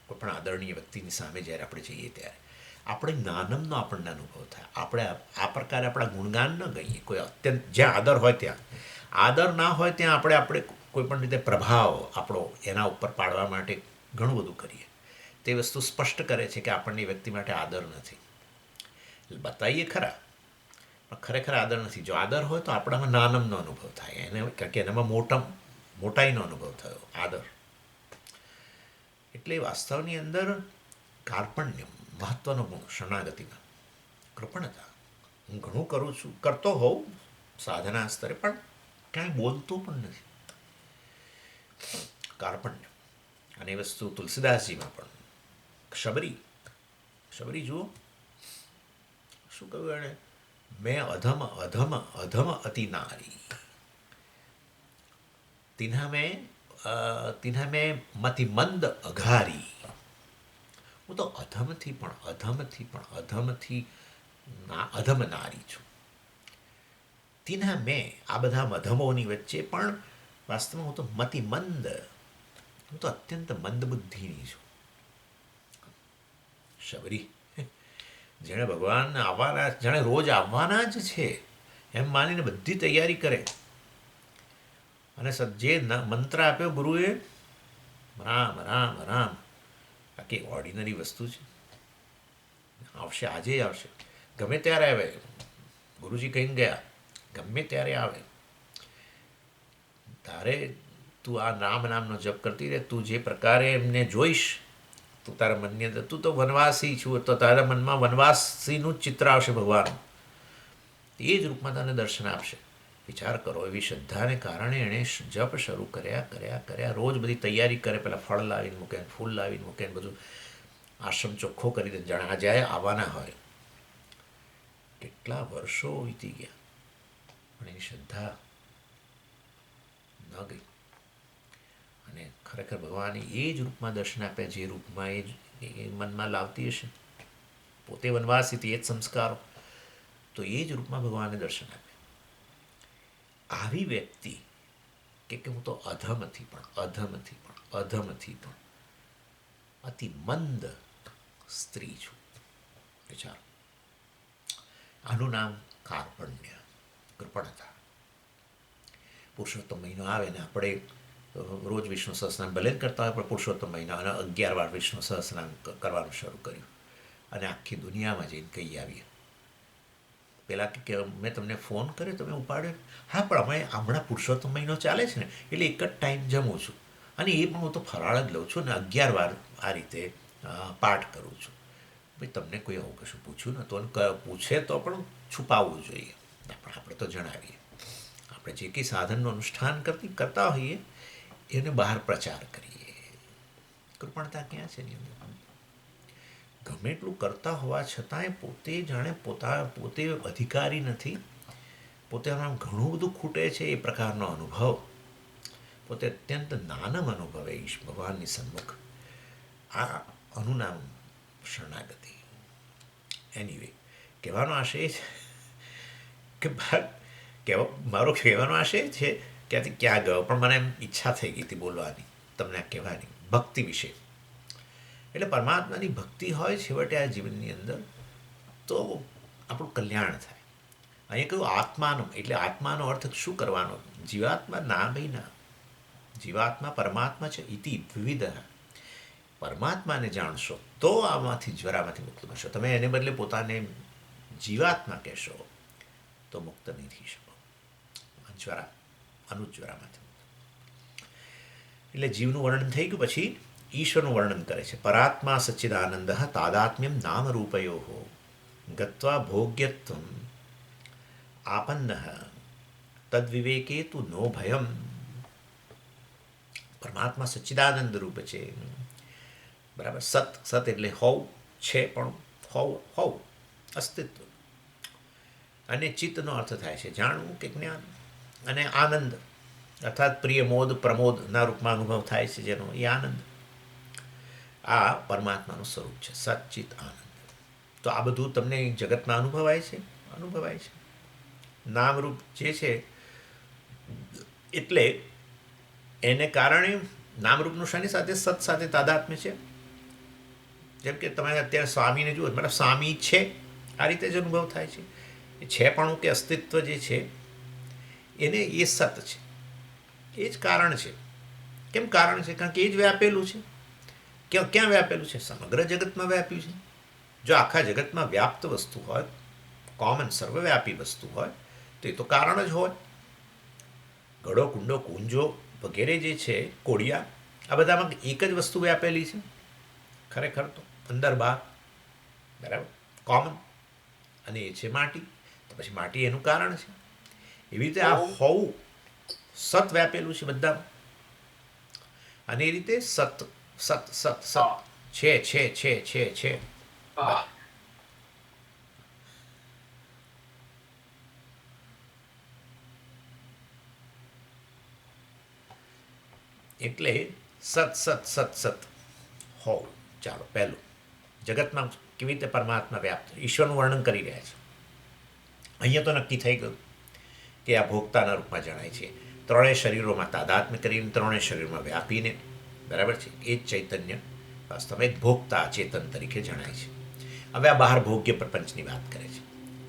કોઈ પણ આદરણીય વ્યક્તિની સામે જ્યારે આપણે જઈએ ત્યારે આપણે નાનમનો આપણને અનુભવ થાય. આપણે આ પ્રકારે આપણા ગુણગાન ન ગઈએ. કોઈ અત્યંત જ્યાં આદર હોય ત્યાં, આદર ના હોય ત્યાં આપણે કોઈ પણ રીતે પ્રભાવ આપણો એના ઉપર પાડવા માટે ઘણું બધું કરીએ. તે વસ્તુ સ્પષ્ટ કરે છે કે આપણને એ વ્યક્તિ માટે આદર નથી. બતાવીએ ખરા, પણ ખરેખર આદર નથી. જો આદર હોય તો આપણામાં નાનમનો અનુભવ થાય, એને કારણ કે એનામાં મોટાઈનો અનુભવ થયો, આદર. એટલે વાસ્તવની અંદર કાર્પણ્ય મહત્વનો ગુણ શરણાગતિમાં. કૃપણતા. હું ઘણું કરું છું, કરતો હોઉં સાધના સ્તરે, પણ ક્યાંય બોલતો પણ નથી. કાર્પણ્ય. અને એ વસ્તુ તુલસીદાસજીમાં પણ. શબરી જુઓ શું કહ્યું એણે? મેં અધમ અધમ અધમ અતિ નારી, તિન્હ મેં મતિ મંદ અઘારી. હું તો અધમથી અધમ નારી છું. તિન્હ મેં, આ બધા અધમોની વચ્ચે પણ વાસ્તવમાં હું તો મતિ મંદ, હું તો અત્યંત મંદ બુદ્ધિની છું. શબરી, જેણે ભગવાન આવવાના, જાણે રોજ આવવાના જ છે એમ માનીને બધી તૈયારી કરે, અને જે મંત્ર આપ્યો ગુરુએ, રામ રામ રામ, આખી ઓર્ડિનરી વસ્તુ છે. આવશે, આજે આવશે, ગમે ત્યારે આવે. ગુરુજી કહીને ગયા, ગમે ત્યારે આવે. તારે તું આ રામ નામનો જપ કરતી રહે. તું જે પ્રકારે એમને જોઈશ, તું તારા મનની અંદર, તું તો વનવાસી છું તો તારા મનમાં વનવાસીનું જ ચિત્ર આવશે ભગવાન. એ જ રૂપમાં તને દર્શન આપશે. વિચાર કરો, એવી શ્રદ્ધાને કારણે એણે જપ શરૂ કર્યા. રોજ બધી તૈયારી કરે, પહેલાં ફળ લાવીને મૂકે, ફૂલ લાવીને મૂકે, બધું આશ્રમ ચોખ્ખો કરી દે, જાણે આ જાય આવવાના હોય. કેટલા વર્ષો વીતી ગયા, પણ એની શ્રદ્ધા ન ગઈ. અને ખરેખર ભગવાને એ જ રૂપમાં દર્શન આપ્યા, જે રૂપમાં એ મનમાં લાવતી હશે. પોતે વનવાસીથી એ જ સંસ્કારો, તો એ જ રૂપમાં ભગવાને દર્શન આપ્યા. આવી વ્યક્તિ કે હું તો અધમથી પણ અતિ મંદ સ્ત્રી છું. વિચારો, આનું નામ કાર્પણ્ય, કૃપણતા. પુરુષોત્તમ મહિનો આવે ને આપણે રોજ વિષ્ણુ સહસ્રનામ ભલે કરતા હોય, પણ પુરુષોત્તમ મહિનાના 11 વાર વિષ્ણુ સહસ્રનામ કરવાનું શરૂ કર્યું, અને આખી દુનિયામાં જઈને કહી આવીએ. પહેલાં કે મેં તમને ફોન કર્યો, તમે ઉપાડ્યો? હા, પણ અમે હમણાં પુરુષોત્તમ મહિનો ચાલે છે ને, એટલે એક જ ટાઈમ જમું છું. અને એ પણ હું તો ફરાળ જ લઉં છું ને 11 વાર આ રીતે પાઠ કરું છું. ભાઈ તમને કોઈ આવું કશું પૂછ્યું ન તો પૂછે તો પણ છુપાવવું જોઈએ, પણ આપણે તો જણાવીએ. આપણે જે કંઈ સાધનનું અનુષ્ઠાન કરતા હોઈએ એને બહાર પ્રચાર કરીએ. કૃપણતા ક્યાં છે એની અંદર? ગમે એટલું કરતા હોવા છતાંય પોતે જાણે પોતે અધિકારી નથી, પોતે આમ ઘણું બધું ખૂટે છે એ પ્રકારનો અનુભવ, પોતે અત્યંત નાનમ અનુભવે ભગવાનની સન્મુખ. આ અનુનામ શરણાગતિ. એનીવે, કહેવાનો આશય છે કે મારો કહેવાનો આશય છે ક્યાંથી ક્યાં ગયો, પણ મને એમ ઈચ્છા થઈ ગઈ હતી બોલવાની, તમને આ કહેવાની ભક્તિ વિશે. એટલે પરમાત્માની ભક્તિ હોય છેવટે આ જીવનની અંદર તો આપણું કલ્યાણ થાય. અહીંયા કહ્યું આત્માનો, એટલે આત્માનો અર્થ શું કરવાનો? જીવાત્મા ના ભાઈ ના, જીવાત્મા પરમાત્મા છે ઇતિ વિવિધ. પરમાત્માને જાણશો તો આમાંથી જ્વરામાંથી મુક્ત બનશો. તમે એને બદલે પોતાને જીવાત્મા કહેશો તો મુક્ત નહીં થઈ શકો. જ્વરા અનુજ્વરામાંથી. એટલે જીવનું વર્ણન થઈ ગયું. પછી ઈશ્વરનું વર્ણન કરે છે. પરાત્મા સચ્ચિદાનંદ તાદાત્મ્યમ નામરૂપયો ગત્વા ભોગ્યત્વમ આપન્ન તદ્વિવેકે તુ નો ભયમ. પરમાત્મા સચ્ચિદાનંદ રૂપ છે. બરાબર. સત એટલે હોવ છે, પણ હોવ અસ્તિત્વ. અને ચિત્તનો અર્થ થાય છે જાણવું કે જ્ઞાન. અને આનંદ અર્થાત પ્રિય મોદ પ્રમોદના રૂપમાં અનુભવ થાય છે જેનો, એ આનંદ. આ પરમાત્માનું સ્વરૂપ છે, સચ્ચિત આનંદ. તો આ બધું તમને જગતમાં અનુભવાય છે. નામરૂપ જે છે એટલે એને કારણે નામરૂપનું શાની સાથે? સત સાથે તાદાત્મ્ય છે. જેમ કે તમે અત્યારે સ્વામીને જુઓ, મતલબ સ્વામી છે, આ રીતે જ અનુભવ થાય છે. એ છે પણ કે અસ્તિત્વ જે છે એને એ સત છે, એ જ કારણ છે. કેમ કારણ છે? કારણ કે એ જ વ્યાપેલું છે. ક્યાં વ્યાપેલું છે? સમગ્ર જગતમાં વ્યાપ્યું છે. જો આખા જગતમાં વ્યાપ્ત વસ્તુ હોય, કોમન સર્વવ્યાપી વસ્તુ હોય, તો એ તો કારણ જ હોય. ઘડો કુંડો કુંજો વગેરે જે છે, કોડિયા, આ બધામાં એક જ વસ્તુ વ્યાપેલી છે ખરેખર તો, અંદર બહાર. બરાબર, કોમન. અને એ છે માટી. તો પછી માટી એનું કારણ છે. એવી રીતે આ હોવું સત વ્યાપેલું છે બધામાં. અને એ રીતે સત છે. એટલે સત હોવું. ચાલો, પહેલું જગતમાં કેવી રીતે પરમાત્મા વ્યાપ્ત, ઈશ્વરનું વર્ણન કરી રહ્યા છે. અહીંયા તો નક્કી થઈ ગયું કે આ ભોગતાના રૂપમાં જણાય છે. ત્રણેય શરીરોમાં તાદાત્મ્ય કરીને, ત્રણેય શરીરમાં વ્યાપીને, બરાબર છે, એ જ ચૈતન્ય વાસ્તવમાં એક ભોગતા ચેતન તરીકે જણાય છે. હવે આ બહાર ભોગ્ય પ્રપંચની વાત કરે છે.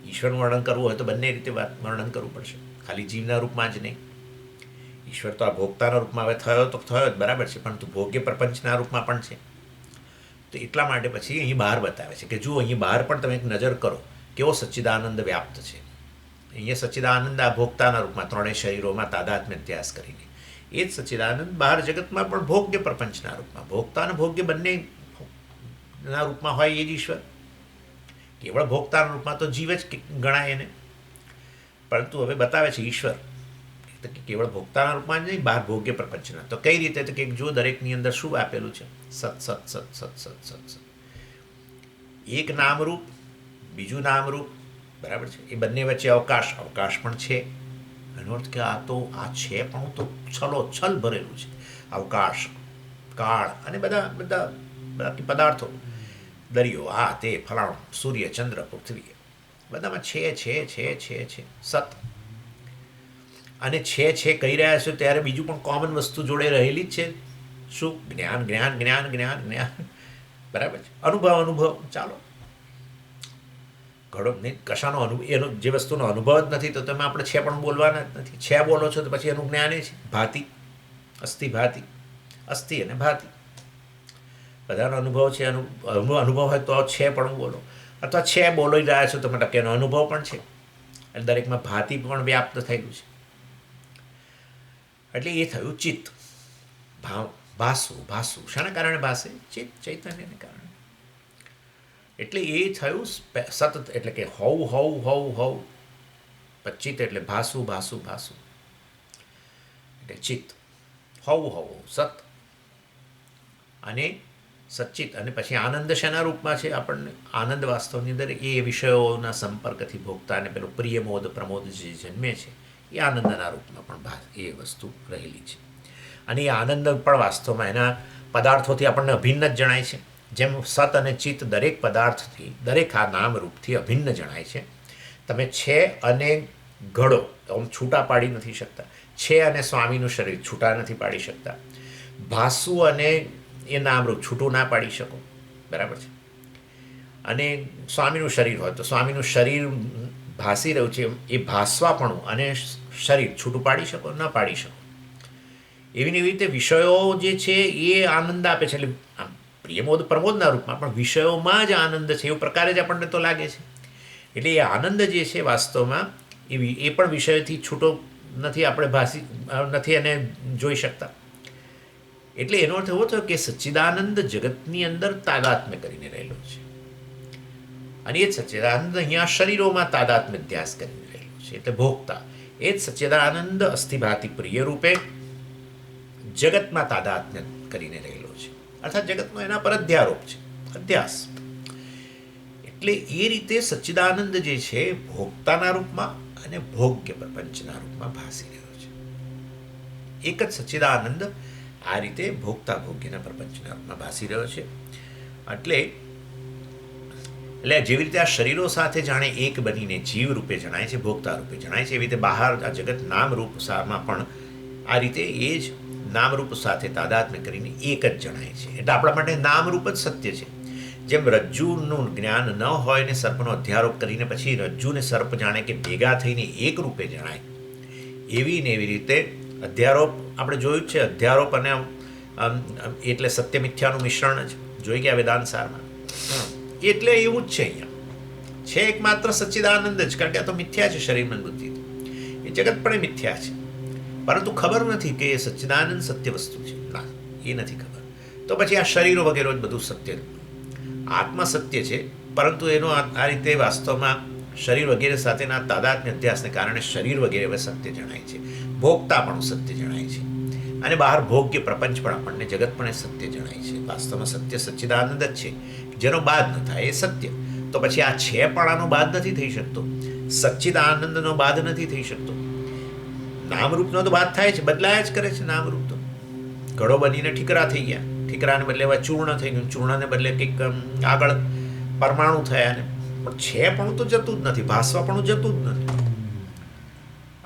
ઈશ્વરનું વર્ણન કરવું હોય તો બંને રીતે વર્ણન કરવું પડશે, ખાલી જીવના રૂપમાં જ નહીં. ઈશ્વર તો આ ભોગતાના રૂપમાં હવે થયો જ, બરાબર છે, પરંતુ ભોગ્ય પ્રપંચના રૂપમાં પણ છે. તો એટલા માટે પછી અહીં બહાર બતાવે છે કે જુઓ, અહીં બહાર પણ તમે એક નજર કરો કેવો સચ્ચિદાનંદ વ્યાપ્ત છે. અહીંયા સચ્ચિદાનંદ આ ભોગતાના રૂપમાં ત્રણેય શરીરોમાં તાદાત્મ્ય અધ્યાસ કરીને, એ જ સચ્ચિદાનંદ બહાર જગતમાં પણ ભોગ્ય પ્રપંચના રૂપમાં, ભોગતા અને ભોગ્ય બંનેના રૂપમાં હોય એ જ ઈશ્વર. કેવળ ભોગતાના રૂપમાં તો જીવ જ ગણાય એને, પરંતુ હવે બતાવે છે ઈશ્વર કેવળ ભોગતાના રૂપમાં જ નહીં, બહાર ભોગ્ય પ્રપંચના. તો કઈ રીતે? તો કે જો દરેકની અંદર શું આપેલું છે? સત. એક નામરૂપ, બીજું નામરૂપ, બરાબર છે. એ બંને વચ્ચે અવકાશ પણ છે. એનો અર્થ કે આ છે પણ તો છલ ભરેલું છે. અવકાશ, કાળ અને બધા પદાર્થો, દરિયો, આ તે ફલાણું, સૂર્ય ચંદ્ર પૃથ્વી, બધામાં છે. સત. અને છે કહી રહ્યા છો ત્યારે બીજું પણ કોમન વસ્તુ જોડે રહેલી જ છે. શું? જ્ઞાન. બરાબર છે. અનુભવ. ચાલો, ઘણો નહીં, કશાનો અનુભવ, એનો જે વસ્તુનો અનુભવ જ નથી તો તમે આપણે છે પણ બોલવાના જ નથી. છે બોલો છો તો પછી એનું જ્ઞાન એ છે. ભાતિ, અસ્થિ અને ભાતિ, બધાનો અનુભવ છે. અનુભવ હોય તો છે પણ બોલો, અથવા છે બોલી રહ્યા છો તો મતલબ કે એનો અનુભવ પણ છે. એટલે દરેકમાં ભાતિ પણ વ્યાપ્ત થયેલું છે. એટલે એ થયું ચિત્ત. ભાસુ શાના કારણે ભાસે? ચૈતન્યને કારણે. એટલે એ થયું સતત, એટલે કે હવ ચિત્ત એટલે ભાસુ એટલે ચિત્ત, હવ સત અને સચ્ચિત. અને પછી આનંદ શેના રૂપમાં છે? આપણને આનંદ વાસ્તવની અંદર એ વિષયોના સંપર્કથી ભોગતાને પેલો પ્રિયમોદ પ્રમોદ જે જન્મે છે એ આનંદના રૂપમાં પણ એ વસ્તુ રહેલી છે. અને એ આનંદ પણ વાસ્તવમાં એના પદાર્થોથી આપણને અભિન્ન જ જણાય છે. જેમ સત અને ચિત્ત દરેક પદાર્થથી, દરેક આ નામ રૂપથી અભિન્ન જણાય છે. તમે છે અને ઘડો આમ છૂટા પાડી નથી શકતા. છે અને સ્વામીનું શરીર છૂટા નથી પાડી શકતા. ભાસુ અને એ નામરૂપ છૂટું ના પાડી શકો, બરાબર છે. અને સ્વામીનું શરીર હોય તો સ્વામીનું શરીર ભાસી રહ્યું છે એ ભાસવાપણું અને શરીર છૂટું પાડી શકો? ન પાડી શકો. એવી રીતે વિષયો જે છે એ આનંદ આપે છે. એટલે પ્રિયમોદ પ્રમોદના રૂપમાં પણ વિષયોમાં જ આનંદ છે એવું પ્રકારે જ આપણને તો લાગે છે. એટલે એ આનંદ જે છે વાસ્તવમાં એ પણ વિષયથી છૂટો નથી, આપણે નથી એને જોઈ શકતા. એટલે એનો અર્થ એવો થયો કે સચ્ચિદાનંદ જગતની અંદર તાદાત્મ્ય કરીને રહેલો છે. અને એ જ સચ્ચિદાનંદ અહીંયા શરીરોમાં તાદાત્મ્ય ધ્યાસ કરીને રહેલો છે, એટલે ભોગતા. એ જ સચ્ચિદાનંદ અસ્થિભાતિ પ્રિય રૂપે જગતમાં તાદાત્મ્ય કરીને રહેલો છે, અર્થાત જગતનો એના પર અધ્યારોપ છે, અધ્યાસ. એટલે એ રીતે સચ્ચિદાનંદ જે છે ભોગતાના રૂપમાં અને ભોગ્ય પ્રપંચના રૂપમાં ભાસી રહ્યો છે. એક જ સચ્ચિદાનંદ આ રીતે ભોગતા ભોગ્યના પ્રપંચના રૂપમાં ભાસી રહ્યો છે. એટલે જેવી રીતે આ શરીરો સાથે જાણે એક બનીને જીવ રૂપે જણાય છે, ભોગતા રૂપે જણાય છે, એવી રીતે બહાર આ જગત નામરૂપ સારમાં પણ આ રીતે એ જ નામરૂપ સાથે તાદાત્મ્ય કરીને એક જ જણાય છે. એટલે આપણા માટે નામરૂપ જ સત્ય છે. જેમ રજ્જુનું જ્ઞાન ન હોય ને સર્પનો અધ્યારોપ કરીને પછી રજ્જુ ને સર્પ જાણે કે ભેગા થઈને એક રૂપે જણાય, એવી ને એવી રીતે અધ્યારોપ આપણે જોયું જ છે. અધ્યારોપ અને એટલે સત્ય મિથ્યાનું મિશ્રણ જ જોઈ ગયા વેદાંત સારમાં. એટલે એવું જ છે. અહીંયા છે એકમાત્ર સચ્ચિદાનંદ જ, કારણ કે આ તો મિથ્યા છે. શરીર મન બુદ્ધિ એ જગત પણ મિથ્યા છે, પરંતુ ખબર નથી કે એ સચ્ચિદાનંદ સત્ય વસ્તુ છે. ના, એ નથી ખબર. તો પછી આ શરીરો વગેરે જ બધું સત્ય. આત્મા સત્ય છે, પરંતુ એનો આ રીતે વાસ્તવમાં શરીર વગેરે સાથેના તાદાત્મ્ય અધ્યાસને કારણે શરીર વગેરે હવે સત્ય જણાય છે, ભોગતા પણ સત્ય જણાય છે, અને બહાર ભોગ્ય પ્રપંચ પણ આપણને જગત પણ સત્ય જણાય છે. વાસ્તવમાં સત્ય સચ્ચિદાનંદ જ છે, જેનો બાદ ન થાય એ સત્ય. તો પછી આ છે પણ આનો બાદ નથી થઈ શકતો, સચ્ચિદાનંદનો બાદ નથી થઈ શકતો. નામરૂપનો તો બાદ થાય છે, બદલાયા જ કરે છે. નામરૂપ તો ઘડો બનીને ઠીકરા થઈ ગયા, ઠીકરાને બદલે એવા ચૂર્ણ થઈ ગયું, ચૂર્ણને બદલે કંઈક આગળ પરમાણુ થયા ને, પણ છે પણ તો જતું જ નથી, ભાસવા પણ જતું જ નથી.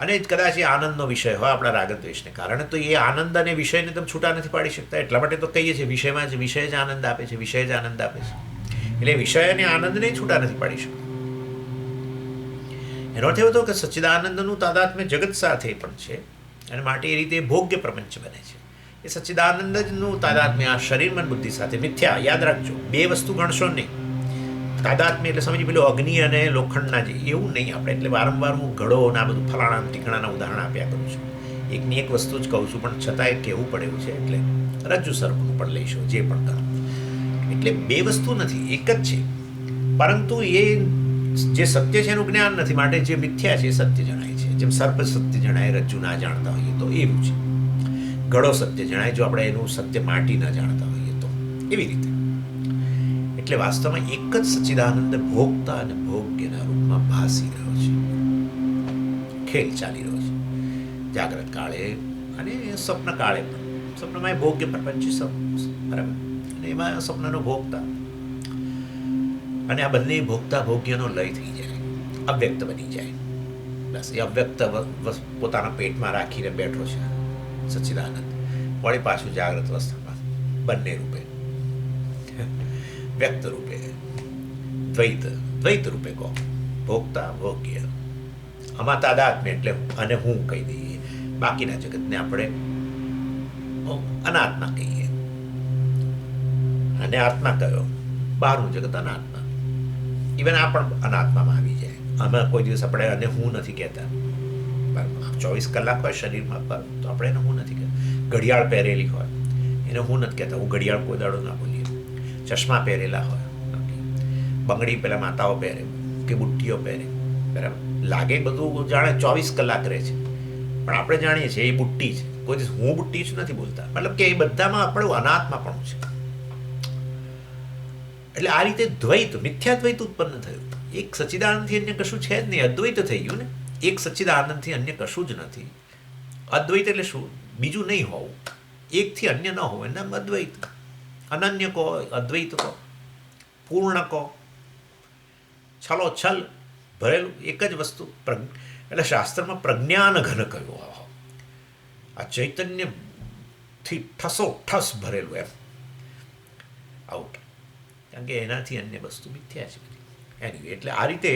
અને કદાચ એ આનંદનો વિષય હોય આપણા રાગદ્વેષને કારણે, તો એ આનંદ અને વિષયને તમે છૂટા નથી પાડી શકતા. એટલા માટે તો કહીએ છીએ વિષય જ આનંદ આપે છે, વિષય જ આનંદ આપે છે. એટલે વિષય અને આનંદને છૂટા નથી પાડી શકતા. એનો અર્થ એવો હતો કે સચ્ચિદાનંદનું તાદાત્મ્ય જગત સાથે પણ છે, અને માટે એ રીતે ભોગ્ય પ્રપંચ બને છે. એ સચ્ચિદાનંદનું તાદાત્મ્ય આ શરીર મન બુદ્ધિ સાથે મિથ્યા. યાદ રાખજો, બે વસ્તુ ગણશો નહીં. તાદાત્મ્ય એટલે સમજી પેલું અગ્નિ અને લોખંડના જે, એવું નહીં. આપણે એટલે વારંવાર હું ઘડો ના બધું ફલાણા ટીકણાના ઉદાહરણ આપ્યા કરું છું. એકની એક વસ્તુ જ કહું છું, પણ છતાંય કહેવું પડે એવું છે. એટલે રજ્જુ સર્પનું પણ લઈશું, જે પણ કરો. એટલે બે વસ્તુ નથી, એક જ છે, પરંતુ એ જે સત્ય છે એનું જ્ઞાન નથી, માટે જે મિથ્યા છે એ સત્ય જણાય છે. જેમ સર્પ સત્ય જણાય, રજ્જુ ના જાણતા હોઈએ તો એવું છે. ઘડો સત્ય જણાય જો આપણે એનું સત્ય માટી ના જાણતા હોઈએ તો, એવી રીતે. એટલે વાસ્તવમાં એક જ સચ્ચિદાનંદ ભોગતા અને ભોગ્યના રૂપમાં ભાસી રહ્યો છે, ખેલ ચાલી રહ્યો છે જાગ્રત કાળે અને સ્વપ્ન કાળે પણ. સ્વપ્નમાં એ ભોગ્ય પ્રપંચ બરાબર, અને એમાં સ્વપ્નનો ભોગતા, અને આ બંને ભોગતા ભોગ્યનો લય થઈ જાય, અવ્યક્ત બની જાય. બસ એ અવ્યક્ત પોતાના પેટમાં રાખીને બેઠો છે સચ્ચિદાનંદ, વળી પાછું જાગ્રત અવસ્થામાં બંને રૂપે, વ્યક્ત રૂપે, દ્વૈત રૂપે કહો, ભોગતા ભોગ્ય. આમાં તાદાત્મ્ય એટલે અને હું કહી દઈએ, બાકીના જગતને આપણે અનાત્મા કહીએ, અને આત્મા કયો, બહારનું જગત અનાત્મા. ઇવન આ પણ અનાત્મામાં આવી જાય. આમાં કોઈ દિવસ આપણે અને હું નથી કહેતા. 24 કલાક હોય શરીરમાં પર, તો આપણે એને હું નથી કહેતા. ઘડિયાળ પહેરેલી હોય, એને હું નથી કહેતા, હું ઘડિયાળ કોઈ દાડો ના બોલીએ. ચશ્મા પહેરેલા હોય, બંગડી પેલા માતાઓ પહેરે કે બુટ્ટીઓ પહેરે, બરાબર, લાગે બધું જાણે 24 કલાક રહે છે, પણ આપણે જાણીએ છીએ એ બુટ્ટી છે. કોઈ દિવસ હું બુટ્ટી છું નથી બોલતા, મતલબ કે એ બધામાં આપણું અનાત્મા પણ છે. એટલે આ રીતે દ્વૈત, મિથ્યાદ્વૈત ઉત્પન્ન થયું. એક સચ્ચિદાનંદથી અન્ય કશું છે જ નહીં, અદ્વૈત થઈ ગયું ને. એક સચ્ચિદાનંદથી અન્ય કશું જ નથી. અદ્વૈત એટલે શું? બીજું નહીં હોવું, એકથી અન્ય ન હોવું, એનું નામ અદ્વૈત. અનન્ય કહો, અદ્વૈત કહો, પૂર્ણ કહો, છલોછલ ભરેલું એક જ વસ્તુ. એટલે શાસ્ત્રમાં પ્રજ્ઞાન ઘન કહ્યું. આ ચૈતન્યથી ઠસો ઠસ ભરેલું એમ આઉટ, કારણ કે એનાથી અન્ય વસ્તુ મિથ્યા છે. એની એટલે આ રીતે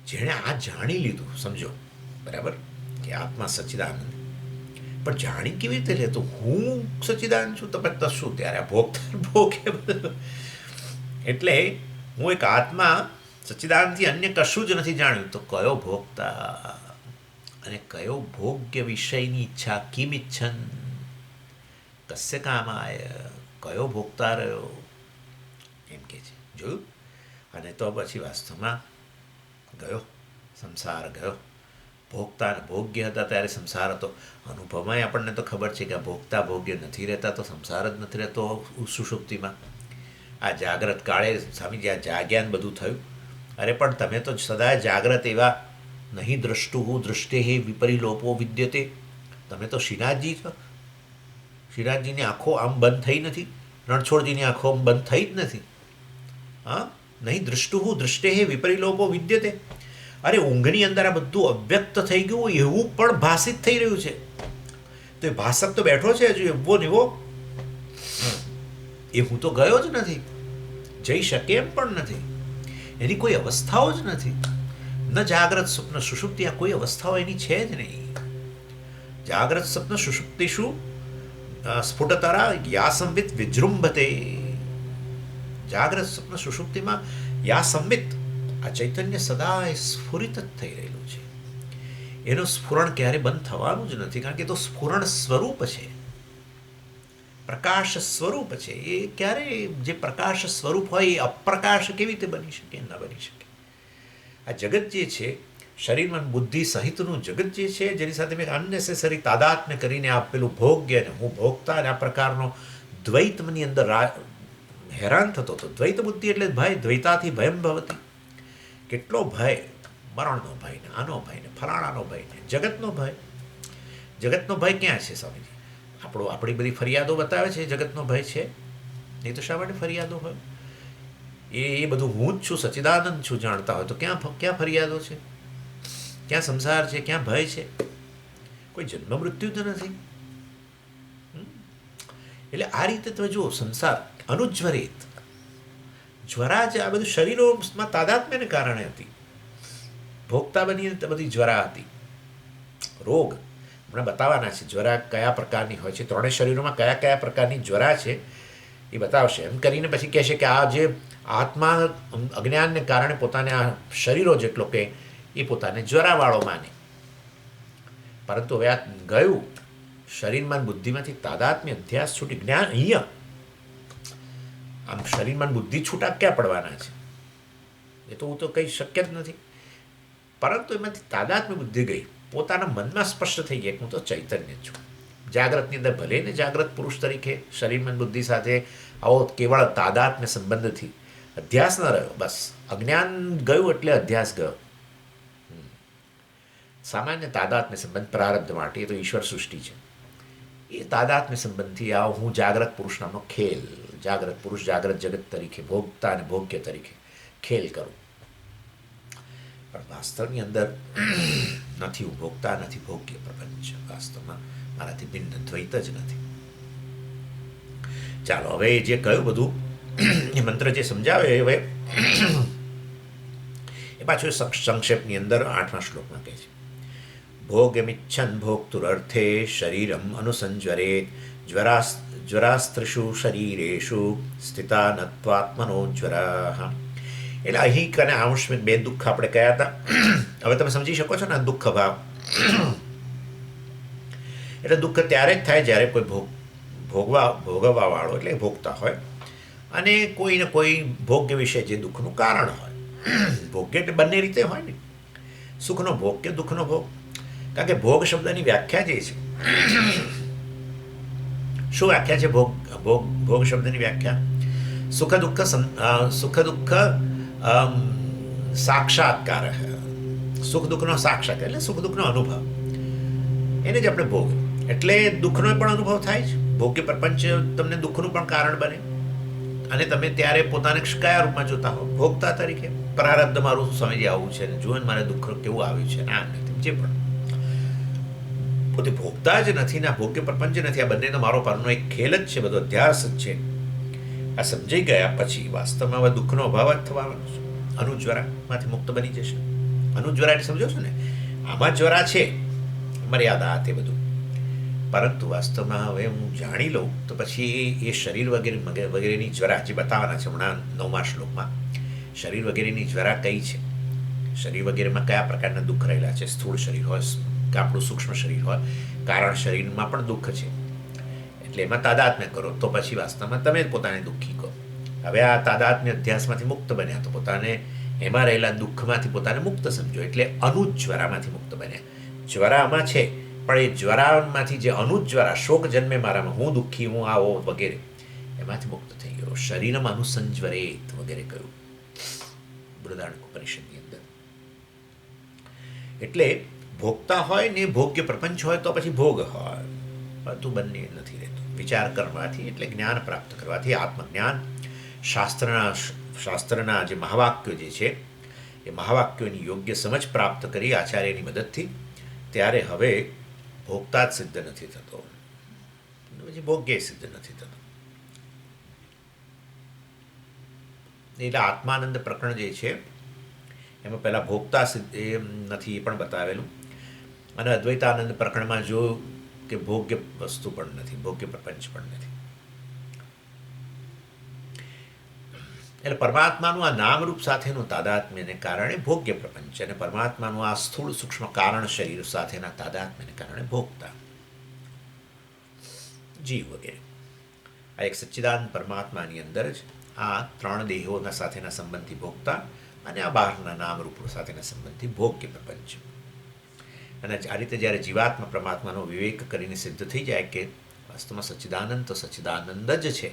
જેણે આ જાણી લીધું, સમજો, બરાબર, કે આત્મા સચ્ચિદાનંદ, પણ જાણી કેવી રીતે લે? તો હું સચ્ચિદાનંદ છું, તો પછી શું ત્યારે ભોગ એટલે હું એક આત્મા સચ્ચિદાનંદથી અન્ય કશું જ નથી જાણ્યું. તો કયો ભોગતા અને કયો ભોગ્ય વિષયની ઈચ્છા? કિમ ઇચ્છન કસ્ય કામાય, કયો ભોગતા રહ્યો એમ કે છે. જોયું? અને તો પછી વાસ્તવમાં ગયો, સંસાર ગયો. ભોગતા અને ભોગ્ય હતા ત્યારે સંસાર હતો. અનુભવમાં આપણને તો ખબર છે કે આ ભોગતા ભોગ્ય નથી રહેતા, તો સંસાર જ નથી રહેતો સુષુપ્તિમાં. આ જાગ્રત કાળે સ્વામી જ્યાં જાગ્યાન બધું થયું. અરે પણ તમે તો સદા જાગ્રત એવા નહીં. દ્રષ્ટુ દૃષ્ટે વિપરિલોપો વિદ્યતે. તમે તો શ્રીનાથજી છો. શ્રીનાથજીની આંખો આમ બંધ થઈ નથી, રણછોડજીની આંખો આમ બંધ થઈ જ નથી. હા, નહીં દૃષ્ટુ દૃષ્ટે વિપરિલોપો વિદ્યતે. અરે ઊંઘની અંદર આ બધું અવ્યક્ત થઈ ગયું એવું પણ ભાષિત થઈ રહ્યું છે. તો એ ભાષક તો બેઠો છે હજુ એવો ને એવો. એ હું તો ગયો જ નથી, જઈ શકે એમ પણ નથી. એની કોઈ અવસ્થાઓ જ નથી. ન જાગ્રત સ્વપ્ન સુષુપ્તિ, આ કોઈ અવસ્થાઓ એની છે જ નહીં. જાગ્રત સ્વપ્ન સુષુપ્તિષુ સ્ફુટતરા યા સંવિત વિજૃંભતે. જાગ્રત સ્વપ્ન સુષુપ્તિમાં યા સંવિત, આ ચૈતન્ય સદા સ્ફુરિત જ થઈ રહેલું છે. એનું સ્ફુરણ ક્યારે બંધ થવાનું જ નથી, કારણ કે તો સ્ફુરણ સ્વરૂપ છે, પ્રકાશ સ્વરૂપ છે. એ ક્યારે, જે પ્રકાશ સ્વરૂપ હોય એ અપ્રકાશ કેવી રીતે બની શકે? ન બની શકે. આ જગત જે છે, શરીર મન બુદ્ધિ સહિતનું જગત જે છે, જેની સાથે મેં અનનેસેસરી તાદાત્મ્ય કરીને આપેલું ભોગ્ય ને હું ભોગતા અને આ પ્રકારનો દ્વૈતમની અંદર હેરાન થતો હતો. દ્વૈત બુદ્ધિ એટલે ભય, દ્વૈતાથી ભયમ ભવતી. કેટલો ભય, મરણનો ભય ને આનો ભય ને ફલાણાનો ભય ને જગતનો ભય. જગતનો ભય ક્યાં છે સ્વામીજી? આપણી બધી ફરિયાદો બતાવે છે જગતનો ભય છે. નહીં તો શા માટે ફરિયાદો હોય? એ બધું હું જ છું, સચ્ચિદાનંદ છું જાણતા હોય તો ક્યાં ફરિયાદો છે? ક્યાં સંસાર છે? ક્યાં ભય છે? કોઈ જન્મ મૃત્યુ જ નથી. એટલે આ રીતે તમે જુઓ, સંસાર અનુજ્વરિત જ્વરા જ આ બધું શરીરોમાં તાદાત્મ્યને કારણે હતી. ભોગતા બની બધી જ્વરા હતી. રોગ હમણાં બતાવવાના છે, જ્વરા કયા પ્રકારની હોય છે, ત્રણેય શરીરોમાં કયા કયા પ્રકારની જ્વરા છે એ બતાવશે. એમ કરીને પછી કહેશે કે આ જે આત્મા અજ્ઞાનને કારણે પોતાને આ શરીરો જેટલો કે એ પોતાને જ્વરાવાળો માને. પરંતુ હવે આ ગયું શરીરમાં બુદ્ધિમાંથી તાદાત્મ્ય અધ્યાસ છૂટી જ્ઞાન. અહીંયા આમ શરીરમાં બુદ્ધિ છૂટા ક્યાં પડવાના છે? એ તો હું તો કંઈ શક્ય જ નથી. પરંતુ એમાંથી તાદાત્મ્ય બુદ્ધિ ગઈ, પોતાના મનમાં સ્પષ્ટ થઈ ગયા કે હું તો ચૈતન્ય છું. જાગ્રતની અંદર ભલે ને જાગ્રત પુરુષ તરીકે શરીરમાં બુદ્ધિ સાથે આવો કેવળ તાદાત્મ્ય સંબંધથી અધ્યાસ ન રહ્યો. બસ અજ્ઞાન ગયું એટલે અધ્યાસ ગયો. સામાન્ય તાદાત્મ્ય સંબંધ પ્રારબ્ધ માટે, એ તો ઈશ્વર સૃષ્ટિ છે. એ તાદાત્મ્ય સંબંધથી આવો હું જાગ્રત પુરુષ નામનો ખેલ, જાગ્રત પુરુષ જાગ્રત જગત તરીકે ભોગતા અને ભોગ્ય તરીકે ખેલ કરું. પણ વાસ્તવની અંદર નથી હું ભોગતા, નથી ભોગ્ય પ્રપંચ. વાસ્તવમાં મારાથી ભિન્ન દ્વૈત જ નથી. ચાલો હવે જે કહ્યું બધું એ મંત્ર જે સમજાવે હવે એ પાછું સંક્ષેપની અંદર 8મા શ્લોકમાં કહે છે, ભોગમિચ્છન ભોક્તુરર્થે શરીરમ અનુસંજ્વરેત જ્વરાસ્ત્રિષુ શરીરેષુ સ્થિતા નત્વાત્મનો જ્વરા. એટલે અહીં અને આંશમાં બે દુઃખ આપણે કયા હતા. હવે તમે સમજી શકો છો ને આ દુઃખ ભાવ. એટલે દુઃખ ત્યારે જ થાય જ્યારે કોઈ ભોગવવાવાળો એટલે ભોગતા હોય, અને કોઈને કોઈ ભોગ્ય વિશે જે દુઃખનું કારણ હોય. ભોગ્ય એટલે બંને રીતે હોય ને, સુખનો ભોગ કે દુઃખનો ભોગ. કારણ કે ભોગ શબ્દની વ્યાખ્યા જે છે, શું વ્યાખ્યા છે ભોગ શબ્દની વ્યાખ્યા? સુખ દુઃખ સાક્ષાત્કાર, સુખ દુઃખનો સાક્ષાત્કાર એટલે સુખ દુઃખનો અનુભવ, એને જ આપણે ભોગ. એટલે દુઃખનો પણ અનુભવ થાય છે. ભોગ્ય પ્રપંચ તમને દુઃખનું પણ કારણ બને, અને તમે ત્યારે પોતાને કયા રૂપમાં જોતા હો? ભોગતા તરીકે. પ્રારબ્ધ મારું સમજી આવું છે ને, જુઓ મારે દુઃખ કેવું આવ્યું છે ને, આમ નથી, જે પણ પોતે ભોગતા જ નથી ને ભોગ્ય પ્રપંચ નથી. આ બંને તો મારો પરનો એક ખેલ જ છે, બધો અધ્યાસ જ છે. આ સમજાઈ ગયા પછી વાસ્તવમાં હવે દુઃખનો અભાવ જ થવાનો છે. અનુજ્વરામાંથી મુક્ત બની જશે. અનુજ્વરા એટલે સમજો છો ને, આમાં જ્વરા છે, મર્યાદા તે બધું, પરંતુ વાસ્તવમાં હવે હું જાણી લઉં તો પછી એ શરીર વગેરેની જ્વરા જે બતાવવાના છે હમણાં 9મા શ્લોકમાં. શરીર વગેરેની જ્વરા કઈ છે, શરીર વગેરેમાં કયા પ્રકારના દુઃખ રહેલા છે. સ્થૂળ શરીર હોય કે આપણું સૂક્ષ્મ શરીર હોય, કારણ શરીરમાં પણ દુઃખ છે. એટલે એમાં તાદાત્મ્ય કરો તો પછી વાસ્તવમાં તમે જ પોતાને દુઃખી કહો. હવે આ તાદાત્મ્ય અધ્યાસમાંથી મુક્ત બન્યા તો પોતાને એમાં રહેલા દુઃખમાંથી પોતાને મુક્ત સમજો, એટલે અનુજ્વરામાંથી મુક્ત બન્યા. જ્વરામાં છે, પણ એ જ્વરામાંથી જે અનુજ્વરા, શોક જન્મે મારામાં, હું દુઃખી, હું આવો વગેરે, એમાંથી મુક્ત થઈ ગયો. શરીરમાં અનુસંજ્વરેત વગેરે કહ્યું બૃહદારણ્યક ઉપનિષદની અંદર. એટલે ભોગતા હોય ને ભોગ્ય પ્રપંચ હોય તો પછી ભોગ હોય, પરંતુ બંને નથી રહેતું. વિચાર કરવાથી એટલે જ્ઞાન પ્રાપ્ત કરવાથી, આત્મજ્ઞાન, શાસ્ત્રના જે મહાવાક્યો જે છે એ મહાવાક્યોની યોગ્ય સમજ પ્રાપ્ત કરી આચાર્યની મદદથી, ત્યારે હવે ભોગતા જ સિદ્ધ નથી થતો, પછી ભોગ્ય સિદ્ધ નથી થતો. એટલે આત્માનંદ પ્રકરણ જે છે એમાં પહેલાં ભોગતા સિદ્ધ એ નથી, એ પણ બતાવેલું. અને અદ્વૈતાનંદ પ્રકરણમાં જોયું કે ભોગ્ય વસ્તુ પણ નથી, ભોગ્ય પ્રપંચ પણ નથી. એટલે પરમાત્માનું આ નામરૂપ સાથેનું તાદાત્મ્યને કારણે ભોગ્ય પ્રપંચ, અને પરમાત્માનું આ સ્થૂળ સૂક્ષ્મ કારણ શરીર સાથેના તાદાત્મ્યને કારણે ભોગતા જીવ વગેરે. આ એક સચ્ચિદાનંદ પરમાત્માની અંદર જ આ ત્રણ દેહોના સાથેના સંબંધથી ભોગતા, અને આ બહારના નામરૂપો સાથેના સંબંધથી ભોગ્ય પ્રપંચ. અને આ રીતે જ્યારે જીવાત્મા પરમાત્માનો વિવેક કરીને સિદ્ધ થઈ જાય કે વાસ્તવમાં સચ્ચિદાનંદ તો સચ્ચિદાનંદ જ છે,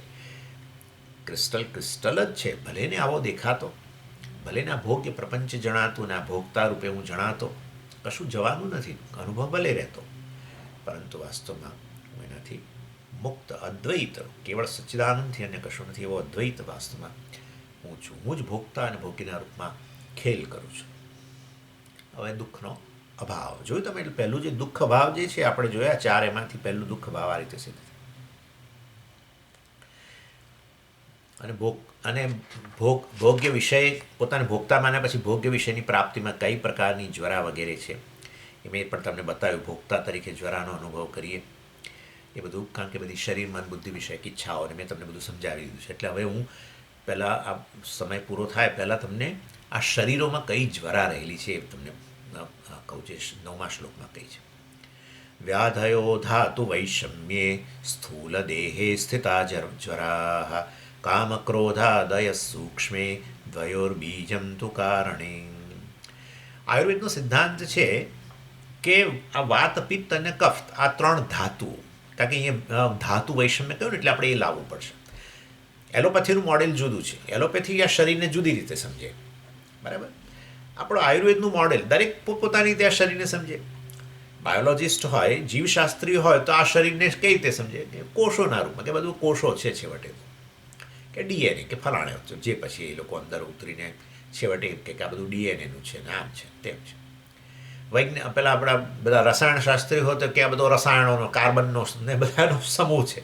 ક્રિસ્ટલ ક્રિસ્ટલ જ છે, ભલે ને આવો દેખાતો, ભલે ને આ ભોગ્ય પ્રપંચ જણાતું ને આ ભોગતા રૂપે હું જણાતો, કશું જવાનું નથી, અનુભવ ભલે રહેતો, પરંતુ વાસ્તવમાં હું એનાથી મુક્ત, અદ્વૈત, કેવળ સચ્ચિદાનંદથી અને કશું નથી એવો અદ્વૈત વાસ્તવમાં હું છું. હું જ ભોગતા અને ભોગીના રૂપમાં ખેલ કરું છું. હવે દુઃખનો અભાવ જોયું તમે, એટલે પહેલું જે દુઃખ અભાવ જે છે આપણે જોયા ચાર, એમાંથી પહેલું દુઃખ અભાવ આ રીતે સિદ્ધ. અને ભોગ્ય વિષય, પોતાને ભોગતા માન્યા પછી ભોગ્ય વિષયની પ્રાપ્તિમાં કઈ પ્રકારની જ્વરા વગેરે છે એ મેં પણ તમને બતાવ્યું. ભોગતા તરીકે જ્વરાનો અનુભવ કરીએ એ બધું, કારણ કે બધી શરીર, મન, બુદ્ધિ વિષયક ઈચ્છાઓને મેં તમને બધું સમજાવી દીધું છે. એટલે હવે હું પહેલાં આ સમય પૂરો થાય પહેલાં તમને આ શરીરોમાં કઈ જ્વરા રહેલી છે એ તમને કહું છે. 9મા શ્લોકમાં કઈ છે, વ્યાધયો ધાતુ વૈષમ્યે સ્થૂલ દેહે સ્થિતા જ્વરા કામક્રોધાદય સૂક્ષ્મે દ્વયોર્બીજમ તુ કારણે. આયુર્વેદનો સિદ્ધાંત છે કે આ વાત, પિત્ત અને કફ, આ ત્રણ ધાતુઓ, કારણ કે અહીંયા ધાતુ વૈષમ્ય કહ્યું ને એટલે આપણે એ લાવવું પડશે. એલોપેથીનું મોડેલ જુદું છે, એલોપેથી આ શરીરને જુદી રીતે સમજે, બરાબર. આપણો આયુર્વેદનું મોડેલ દરેક પોતપોતાની રીતે આ શરીરને સમજે. બાયોલોજિસ્ટ હોય, જીવશાસ્ત્રી હોય તો આ શરીરને કઈ રીતે સમજે કે કોષોના રૂપમાં, કે બધું કોષો છે છેવટે, કે ડીએનએ કે ફલાણે, જે પછી એ લોકો અંદર ઉતરીને છેવટે કે આ બધું ડીએનએનું છે ને આમ છે તેમ છે. પહેલાં આપણા બધા રસાયણશાસ્ત્રી હોય તો કે આ બધો રસાયણોનો, કાર્બનનો ને બધાનો સમૂહ છે,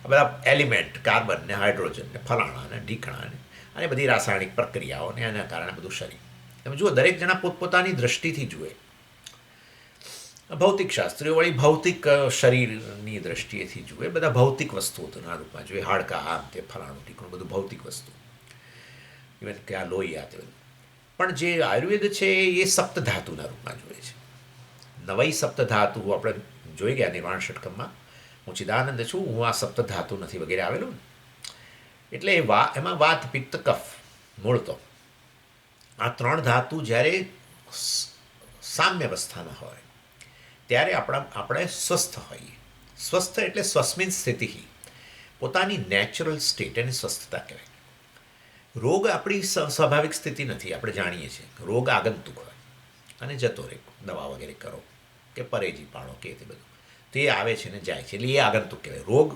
આ બધા એલિમેન્ટ, કાર્બન ને હાઇડ્રોજન ને ફલાણા ને ઢીકણા ને, અને બધી રાસાયણિક પ્રક્રિયાઓને એના કારણે બધું શરીર. તમે જુઓ, દરેક જણા પોતપોતાની દ્રષ્ટિથી જુએ. ભૌતિક શાસ્ત્રીઓ વળી ભૌતિક શરીરની દ્રષ્ટિએથી જુએ, બધા ભૌતિક વસ્તુઓના રૂપમાં જોઈએ, હાડકા, આમ તે ફલાણું ટીકણું, બધું ભૌતિક વસ્તુ, ઇવન કે આ લોહી, આ તે બધું. પણ જે આયુર્વેદ છે એ સપ્તધાતુના રૂપમાં જોઈએ છે. 9 સપ્તધાતુ આપણે જોઈ ગયા નિર્વાણ ષટકમાં. હું ચિદાનંદ છું, હું આ સપ્ત ધાતુ નથી વગેરે આવેલું ને. એટલે એમાં વાત પિત્ત કફ મૂળ તો આ ત્રણ ધાતુ જ્યારે સામ્ય અવસ્થામાં હોય ત્યારે આપણે સ્વસ્થ હોઈએ. સ્વસ્થ એટલે સ્વસ્મિન સ્થિતિ, પોતાની નેચરલ સ્ટેટ, એની સ્વસ્થતા કહેવાય. રોગ આપણી સ્વાભાવિક સ્થિતિ નથી. આપણે જાણીએ છીએ રોગ આગંતુક હોય અને જતો રહે, દવા વગેરે કરો કે પરેજી પાડો કે તે બધું તે આવે છે ને જાય છે, એટલે એ આગંતુક કહેવાય. રોગ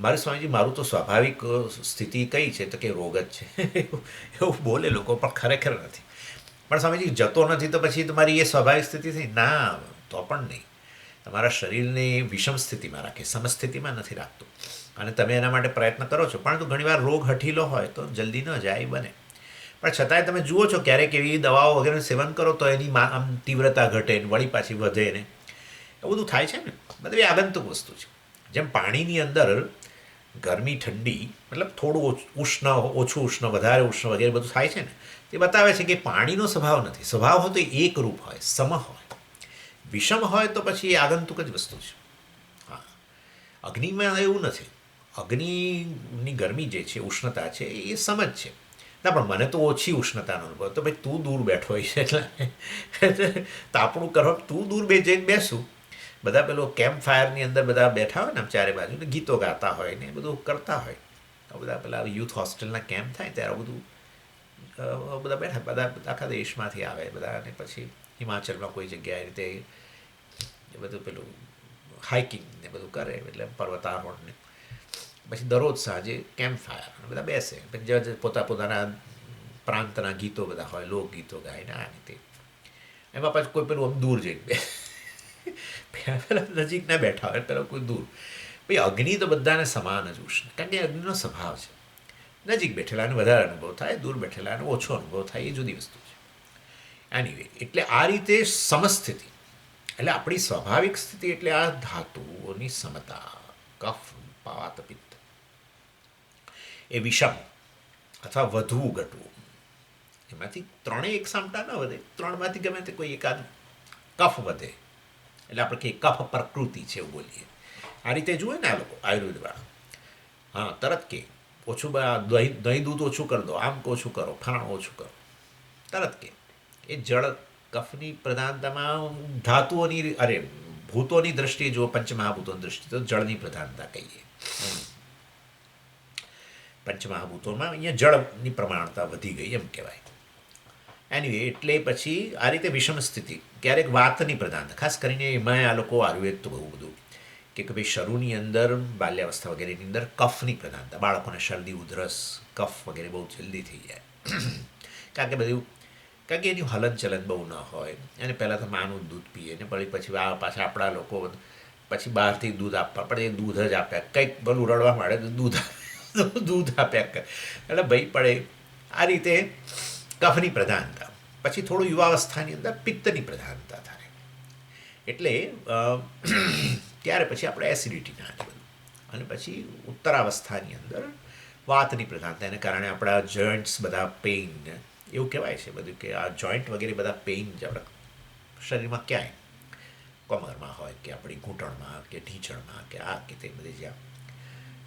મારે સ્વામીજી મારું તો સ્વાભાવિક સ્થિતિ કઈ છે તો કે રોગ જ છે એવું બોલે લોકો, પણ ખરેખર નથી. પણ સ્વામીજી જતો નથી તો પછી તમારી એ સ્વાભાવિક સ્થિતિ થઈ ના, તો પણ નહીં. તમારા શરીરને વિષમ સ્થિતિમાં રાખે, સમસ્થિતિમાં નથી રાખતું, અને તમે એના માટે પ્રયત્ન કરો છો. પરંતુ ઘણીવાર રોગ હઠીલો હોય તો જલ્દી ન જાય બને. પણ છતાંય તમે જુઓ છો ક્યારેક એવી દવાઓ વગેરેનું સેવન કરો તો એની આમ તીવ્રતા ઘટે ને વળી પાછી વધે ને એવું બધું થાય છે ને. બધી આગંતુક વસ્તુ છે. જેમ પાણીની અંદર ગરમી ઠંડી મતલબ થોડું ઉષ્ણ ઓછું ઉષ્ણ વધારે ઉષ્ણ વગેરે બધું થાય છે ને, તે બતાવે છે કે પાણીનો સ્વભાવ નથી. સ્વભાવ હોય તો એકરૂપ હોય, સમ હોય. વિષમ હોય તો પછી એ આગંતુક જ વસ્તુ છે. હા, અગ્નિમાં એવું નથી. અગ્નિની ગરમી જે છે, ઉષ્ણતા છે, એ સમ જ છે. ના, પણ મને તો ઓછી ઉષ્ણતાનો અનુભવ. તો ભાઈ તું દૂર બેઠો હોય છે એટલે તાપણું કરો, તું દૂર જઈને બેસું. બધા પેલો કેમ્પ ફાયરની અંદર બધા બેઠા હોય ને ચારે બાજુ ને ગીતો ગાતા હોય ને બધું કરતા હોય. બધા પેલા યુથ હોસ્ટેલના કેમ્પ થાય ત્યારે બધું બધા બેઠા, બધા આખા દેશમાંથી આવે બધા, અને પછી હિમાચલમાં કોઈ જગ્યાએ રીતે એ બધું પેલું હાઇકિંગ ને બધું કરે, એટલે પર્વતારોહણ ને પછી દરરોજ સાંજે કેમ્પ ફાયર બધા બેસે, પછી પોતાના પ્રાંતના ગીતો બધા હોય, લોકગીતો ગાય ને આ રીતે. એમાં પાછું કોઈ પેલું આમ દૂર જઈને પેલા નજીક ના બેઠા હોય, પેલા કોઈ દૂર. ભાઈ અગ્નિ તો બધાને સમાન જ ઉષ્ણ, કારણ કે અગ્નિનો સ્વભાવ છે. નજીક બેઠેલાને વધારે અનુભવ થાય, દૂર બેઠેલાને ઓછો અનુભવ થાય, એ જુદી વસ્તુ છે. એનીવે, એટલે આ રીતે સમસ્થિતિ એટલે આપણી સ્વાભાવિક સ્થિતિ, એટલે આ ધાતુઓની સમતા, કફ પાત પિત્ત, એ વિષમ અથવા વધવું ઘટવું. એમાંથી ત્રણેય એક સામટા ન વધે, ત્રણમાંથી ગમે તે કોઈ એકાદ કફ વધે એટલે આપણે કહીએ કફ પ્રકૃતિ છે એવું બોલીએ. આ રીતે જુએ ને આ લોકો આયુર્વેદવાળા, હા, તરત કે ઓછું દહીં દૂધ ઓછું કરી દો, આમ ઓછું કરો, ફાણ ઓછું કરો, તરત કે એ જળ કફની પ્રધાનતામાં ધાતુઓની ભૂતોની દ્રષ્ટિએ જો પંચમહાભૂતોની દ્રષ્ટિએ તો જળની પ્રધાનતા કહીએ. પંચમહાભૂતોમાં અહીંયા જળની પ્રમાણતા વધી ગઈ એમ કહેવાય. એનીવે, એટલે પછી આ રીતે વિષમ સ્થિતિ, ક્યારેક વાતની પ્રધાનતા, ખાસ કરીને એમાં આ લોકો આયુર્વેદ તો બહુ બધું કે ભાઈ શરૂની અંદર બાલ્યાવસ્થા વગેરેની અંદર કફની પ્રધાનતા, બાળકોને શરદી ઉધરસ કફ વગેરે બહુ જલ્દી થઈ જાય કારણ કે એની હલનચલન બહુ ન હોય, અને પહેલાં તો માનું દૂધ પીએ ને પછી પાછા આપણા લોકો પછી બહારથી દૂધ આપવા પડે, એ દૂધ જ આપ્યા, કંઈક ભલું રડવા માંડે તો દૂધ આપ્યા કરે, એટલે ભાઈ પડે. આ રીતે કફની પ્રધાનતા. પછી થોડું યુવાવસ્થાની અંદર પિત્તની પ્રધાનતા થાય, એટલે ત્યારે પછી આપણે એસિડિટી ના બધું, અને પછી ઉત્તરાવસ્થાની અંદર વાતની પ્રધાનતા. એને કારણે આપણા જોઈન્ટ્સ બધા પેઇન, એવું કહેવાય છે બધું કે આ જોઈન્ટ વગેરે બધા પેઇન જે આપણા શરીરમાં ક્યાંય કમરમાં હોય કે આપણી ઘૂંટણમાં કે ઢીંચણમાં કે આ કે તે બધી જ્યાં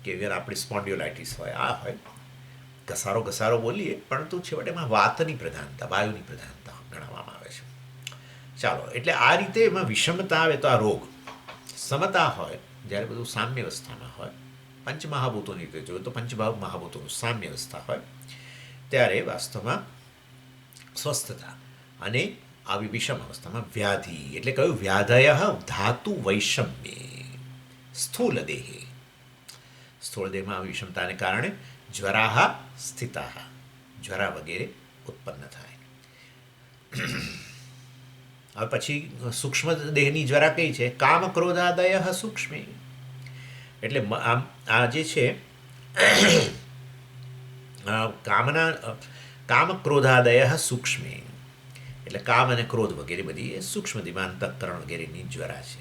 કે આપણી સ્પોન્ડિયોલાઇટિસ હોય, આ હોય, ઘસારો બોલીએ, પરંતુ છેવટે એમાં વાતની પ્રધાનતા, વાયુની પ્રધાનતા ગણવામાં આવે છે. ચાલો, એટલે આ રીતે એમાં વિષમતા આવે તો આ રોગ, સમતા હોય જ્યારે બધું સામ્ય અવસ્થામાં હોય, પંચમહાભૂતોની રીતે જોઈએ તો પંચમહાભૂતોનું સામ્ય અવસ્થા હોય ત્યારે વાસ્તવમાં સ્વસ્થતા. અને આવી વિષમ અવસ્થામાં વ્યાધિ, એટલે કયું વ્યાધય ધાતુ વૈષમ્ય સ્થૂલ દેહે, સ્થૂળ દેહમાં આવી વિષમતાને કારણે જ્વરાહ સ્થિતા, જ્વરા વગેરે ઉત્પન્ન થાય. હવે પછી સૂક્ષ્મ દેહની જ્વરા કઈ છે? કામ ક્રોધાદય સૂક્ષ્મ, એટલે આ જે છે કામ ક્રોધાદય સૂક્ષ્મ, એટલે કામ અને ક્રોધ વગેરે બધી એ સૂક્ષ્મ દિમાન અંતઃકરણ વગેરેની જ્વરા છે.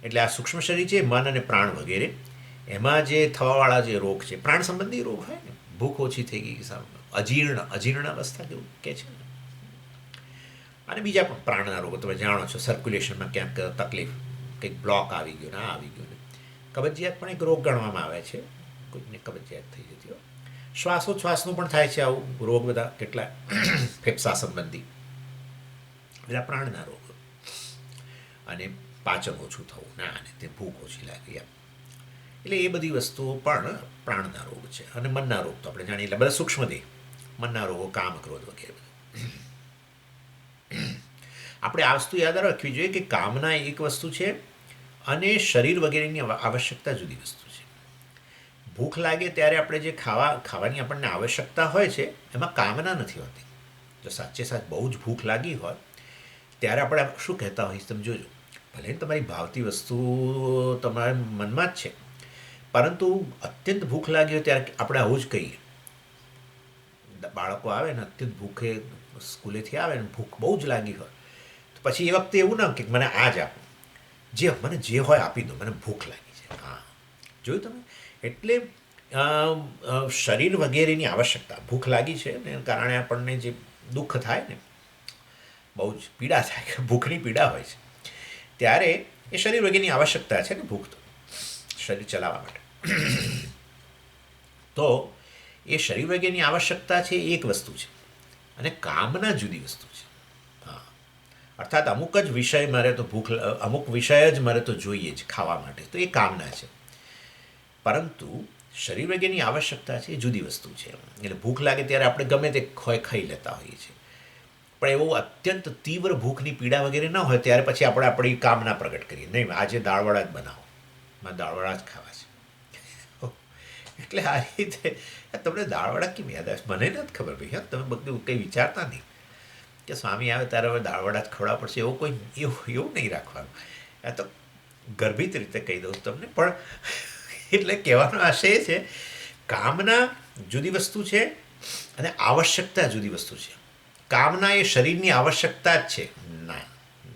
એટલે આ સૂક્ષ્મ શરીર છે, મન અને પ્રાણ વગેરે, એમાં જે થવાવાળા જે રોગ છે, પ્રાણ સંબંધી રોગ હોય ને, ભૂખ ઓછી થઈ ગઈ, અજીર્ણ અવસ્થા કેવું કે છે, અને બીજા પણ પ્રાણના રોગો તમે જાણો છો, સર્ક્યુલેશનમાં ક્યાંક તકલીફ, કંઈક બ્લોક આવી ગયો ને આ આવી ગયું ને. કબજિયાત પણ એક રોગ ગણવામાં આવે છે, કોઈકને કબજિયાત થઈ જતી હોય. શ્વાસોચ્છ્વાસનું પણ થાય છે આવું રોગ, બધા કેટલા ફેફસા સંબંધી, બધા પ્રાણના રોગો. અને પાચન ઓછું થવું ના, અને તે ભૂખ ઓછી લાગી એમ. એટલે એ બધી વસ્તુઓ પણ પ્રાણના રોગ છે. અને મનના રોગ તો આપણે જાણીએ, એટલે બધા સૂક્ષ્મદેહ, મનના રોગો, કામ, ક્રોધ વગેરે. આપણે આ વસ્તુ યાદ રાખવી જોઈએ કે કામના એક વસ્તુ છે અને શરીર વગેરેની આવશ્યકતા જુદી વસ્તુ છે. ભૂખ લાગે ત્યારે આપણે જે ખાવાની આપણને આવશ્યકતા હોય છે એમાં કામના નથી હોતી. જો સાચે સાચ બહુ જ ભૂખ લાગી હોય ત્યારે આપણે શું કહેતા હોઈએ તમે જોજો, ભલે તમારી ભાવતી વસ્તુ તમારા મનમાં જ છે, પરંતુ અત્યંત ભૂખ લાગી હોય ત્યારે આપણે આવું જ કહીએ. બાળકો આવે ને અત્યંત ભૂખે સ્કૂલેથી આવે ને ભૂખ બહુ જ લાગી હોય તો પછી એ વખતે એવું ના કે મને આ જ આપો, મને જે હોય આપી દો, મને ભૂખ લાગી છે. હા, જોયું તમે? એટલે શરીર વગેરેની આવશ્યકતા, ભૂખ લાગી છે ને કારણે આપણને જે દુઃખ થાય ને, બહુ જ પીડા થાય, કે ભૂખની પીડા હોય છે, ત્યારે એ શરીર વગેરેની આવશ્યકતા છે ને ભૂખ તો શરીર ચલાવવા માટે. તો એ શરીર વગેરેની આવશ્યકતા છે એ એક વસ્તુ છે, અને કામના જુદી વસ્તુ છે. હા, અર્થાત અમુક જ વિષય મારે તો અમુક વિષય જ મારે તો જોઈએ જ ખાવા માટે, તો એ કામના છે. પરંતુ શરીર વગેરેની આવશ્યકતા છે એ જુદી વસ્તુ છે. એટલે ભૂખ લાગે ત્યારે આપણે ગમે તે ખાઈ લેતા હોઈએ છીએ, પણ એવું અત્યંત તીવ્ર ભૂખની પીડા વગેરે ન હોય ત્યારે પછી આપણે આપણી કામના પ્રગટ કરીએ, નહીં આજે દાળવડા જ બનાવો, મારે દાળવડા જ ખાવા છે. એટલે આ રીતે તમને દાળવડા કેમ યાદ આવે? મને નથી ખબર ભાઈ. હા, તમે બધું કંઈ વિચારતા નહીં કે સ્વામી આવે ત્યારે હવે દાળવડા જ ખવડાવવા પડશે, એવું નહીં રાખવાનું. આ તો ગર્ભિત રીતે કહી દઉં તમને, પણ એટલે કહેવાનો આશય એ છે, કામના જુદી વસ્તુ છે અને આવશ્યકતા જુદી વસ્તુ છે. કામના એ શરીરની આવશ્યકતા જ છે ના,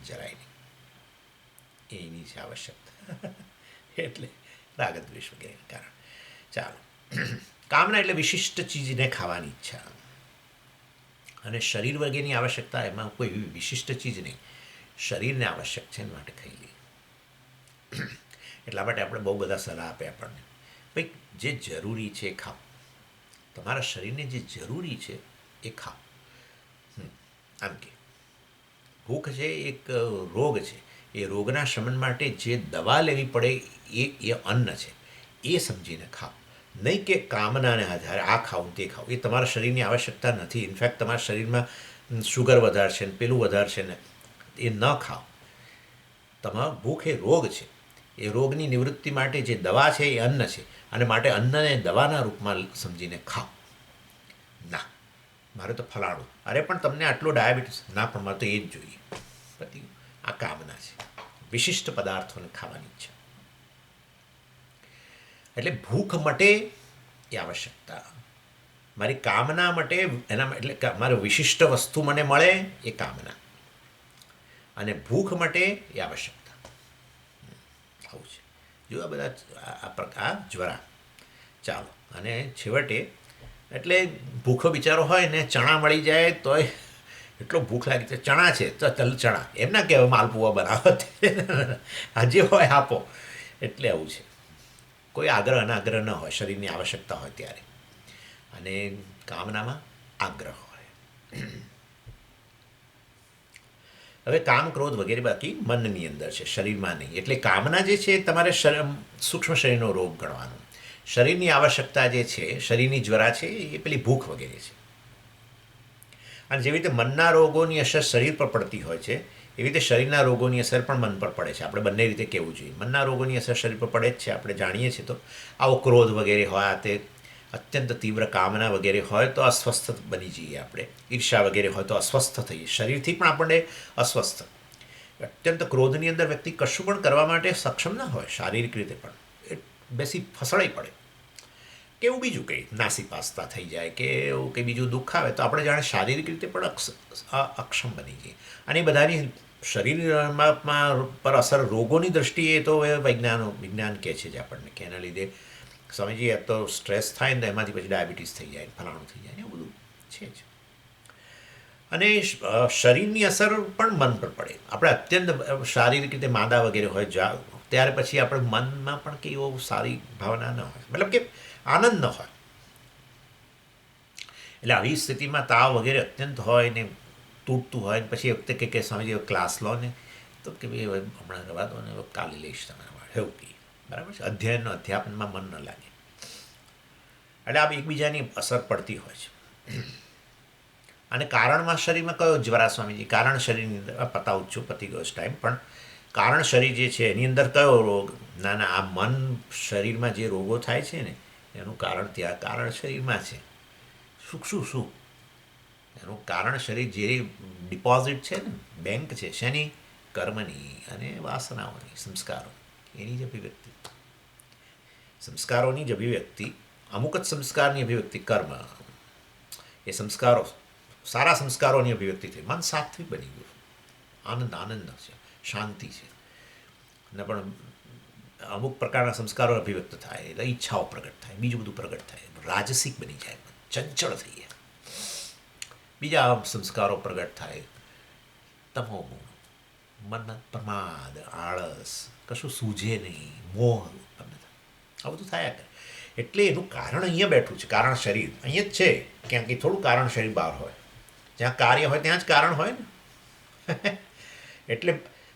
જરાય નહીં, એની છે આવશ્યકતા. એટલે રાગ દ્વેષ વગેરેનું કારણ. ચાલો, કામના એટલે વિશિષ્ટ ચીજને ખાવાની ઈચ્છા, અને શરીર વગેરેની આવશ્યકતા એમાં કોઈ એવી વિશિષ્ટ ચીજ નહીં, શરીરને આવશ્યક છે એના માટે ખાઈ લઈએ. એટલા માટે આપણે બહુ બધા સલાહ આપે આપણને, ભાઈ જે જરૂરી છે એ ખાઓ, તમારા શરીરને જે જરૂરી છે એ ખાઓ. આમ કે ભૂખ છે એક રોગ છે, એ રોગના શમન માટે જે દવા લેવી પડે એ અન્ન છે, એ સમજીને ખાઓ. નહીં કે કામનાને આધારે આ ખાવું તે ખાવું, એ તમારા શરીરની આવશ્યકતા નથી. ઇનફેક્ટ તમારા શરીરમાં શુગર વધારશે ને પેલું વધારશે ને, એ ન ખાઓ. તમારો ભૂખ એ રોગ છે, એ રોગની નિવૃત્તિ માટે જે દવા છે એ અન્ન છે, અને માટે અન્નને દવાના રૂપમાં સમજીને ખાઓ. ના, મારે તો ફલાણું, અરે પણ તમને આટલો ડાયાબિટીસ, ના પણ મારે તો એ જ જોઈએ. પતિ, આ કામના છે, વિશિષ્ટ પદાર્થોને ખાવાની ઈચ્છા. એટલે ભૂખ મટે એ આવશ્યકતા, મારી કામના મટે એના, એટલે મારે વિશિષ્ટ વસ્તુ મને મળે એ કામના, અને ભૂખ મટે એ આવશ્યકતા. આવું છે. જો આ બધા આ જ્વરા. ચાલો, અને છેવટે એટલે ભૂખો બિચારો હોય ને ચણા મળી જાય તોય એટલો ભૂખ લાગી છે, ચણા છે તો તલ ચણા, એમ ના કહેવાય માલપુઆ બનાવો, હજી હોય આપો. એટલે આવું છે, કોઈ આગ્રહ અનાગ્રહ ન હોય, શરીરની આવશ્યકતા હોય ત્યારે, અને કામનામાં આગ્રહ હોય. હવે કામ, ક્રોધ વગેરે બાકી મનની અંદર છે, શરીરમાં નહીં. એટલે કામના જે છે તમારે સૂક્ષ્મ શરીરનો રોગ ગણવાનો. શરીરની આવશ્યકતા જે છે, શરીરની જ્વરા છે, એ પેલી ભૂખ વગેરે છે. અને જેવી રીતે મનના રોગોની અસર શરીર પર પડતી હોય છે, એવી રીતે શરીરના રોગોની અસર પણ મન પર પડે છે. આપણે બંને રીતે કહેવું જોઈએ. મનના રોગોની અસર શરીર પર પડે જ છે, આપણે જાણીએ છીએ. તો આવો ક્રોધ વગેરે હોય, તે અત્યંત તીવ્ર કામના વગેરે હોય તો અસ્વસ્થ બની જઈએ આપણે. ઈર્ષા વગેરે હોય તો અસ્વસ્થ થઈએ, શરીરથી પણ આપણને અસ્વસ્થ. અત્યંત ક્રોધની અંદર વ્યક્તિ કશું પણ કરવા માટે સક્ષમ ના હોય, શારીરિક રીતે પણ એ બેસી ફસડાઈ પડે, કે એવું બીજું કંઈ નાસીપાસતા થઈ જાય, કે એવું કંઈ બીજું દુઃખ આવે તો આપણે જાણે શારીરિક રીતે પણ અક્ષમ બની જઈએ. અને એ બધાની શરીરમાં પર અસર રોગોની દ્રષ્ટિએ તો વિજ્ઞાન કહે છે જ આપણને, કે એના લીધે સમજીએ તો સ્ટ્રેસ થાય ને એમાંથી પછી ડાયાબિટીસ થઈ જાય, ફલાણું થઈ જાય, એવું બધું છે જ. અને શરીરની અસર પણ મન પર પડે. આપણે અત્યંત શારીરિક રીતે માંદા વગેરે હોય ત્યારે પછી આપણે મનમાં પણ કે એવો સારી ભાવના ન હોય, મતલબ કે આનંદ ન હોય. એટલે આવી સ્થિતિમાં તાવ વગેરે અત્યંત હોય ને તૂટતું હોય ને પછી એ વખતે કે સ્વામીજી ક્લાસ લો ને, તો કે ભાઈ હવે હમણાં રવા દો ને, કાલે લઈશ તમારા એવું કહીએ. બરાબર છે. અધ્યયનનો અધ્યાપનમાં મન ન લાગે. એટલે આ એકબીજાની અસર પડતી હોય છે. અને કારણમાં શરીરમાં કયો જ્વરા સ્વામીજી? કારણ શરીરની અંદર પતાવું છું, પતી ગયો ટાઈમ. પણ કારણ શરીર જે છે એની અંદર કયો રોગ? ના ના, આ મન શરીરમાં જે રોગો થાય છે ને એનું કારણ ત્યાં કારણ શરીરમાં છે. શું શું શું એનું કારણ શરીર જે ડિપોઝિટ છે ને, બેંક છે શેની? કર્મની અને વાસનાઓની, સંસ્કારો, એની જ અભિવ્યક્તિ. સંસ્કારોની જ અભિવ્યક્તિ, અમુક જ સંસ્કારની અભિવ્યક્તિ કર્મ. એ સંસ્કારો, સારા સંસ્કારોની અભિવ્યક્તિ થઈ, મન સાત્વિક બની ગયું, આનંદ આનંદ છે, શાંતિ છે. ને પણ અમુક પ્રકારના સંસ્કારો અભિવ્યક્ત થાય એટલે ઈચ્છાઓ પ્રગટ થાય, બીજું બધું પ્રગટ થાય, રાજસિક બની જાય, ચંચળ થઈ જાય. બીજા સંસ્કારો પ્રગટ થાય, તમો ગુણ, મનમાં પ્રમાદ, આળસ, કશું સૂઝે નહીં, મોહ ઉત્પન્ન થાય. આ બધું થયા કરે. એટલે એનું કારણ અહીંયા બેઠું છે. કારણ શરીર અહીંયા જ છે, ક્યાંક થોડું કારણ શરીર બહાર હોય. જ્યાં કાર્ય હોય ત્યાં જ કારણ હોય ને. એટલે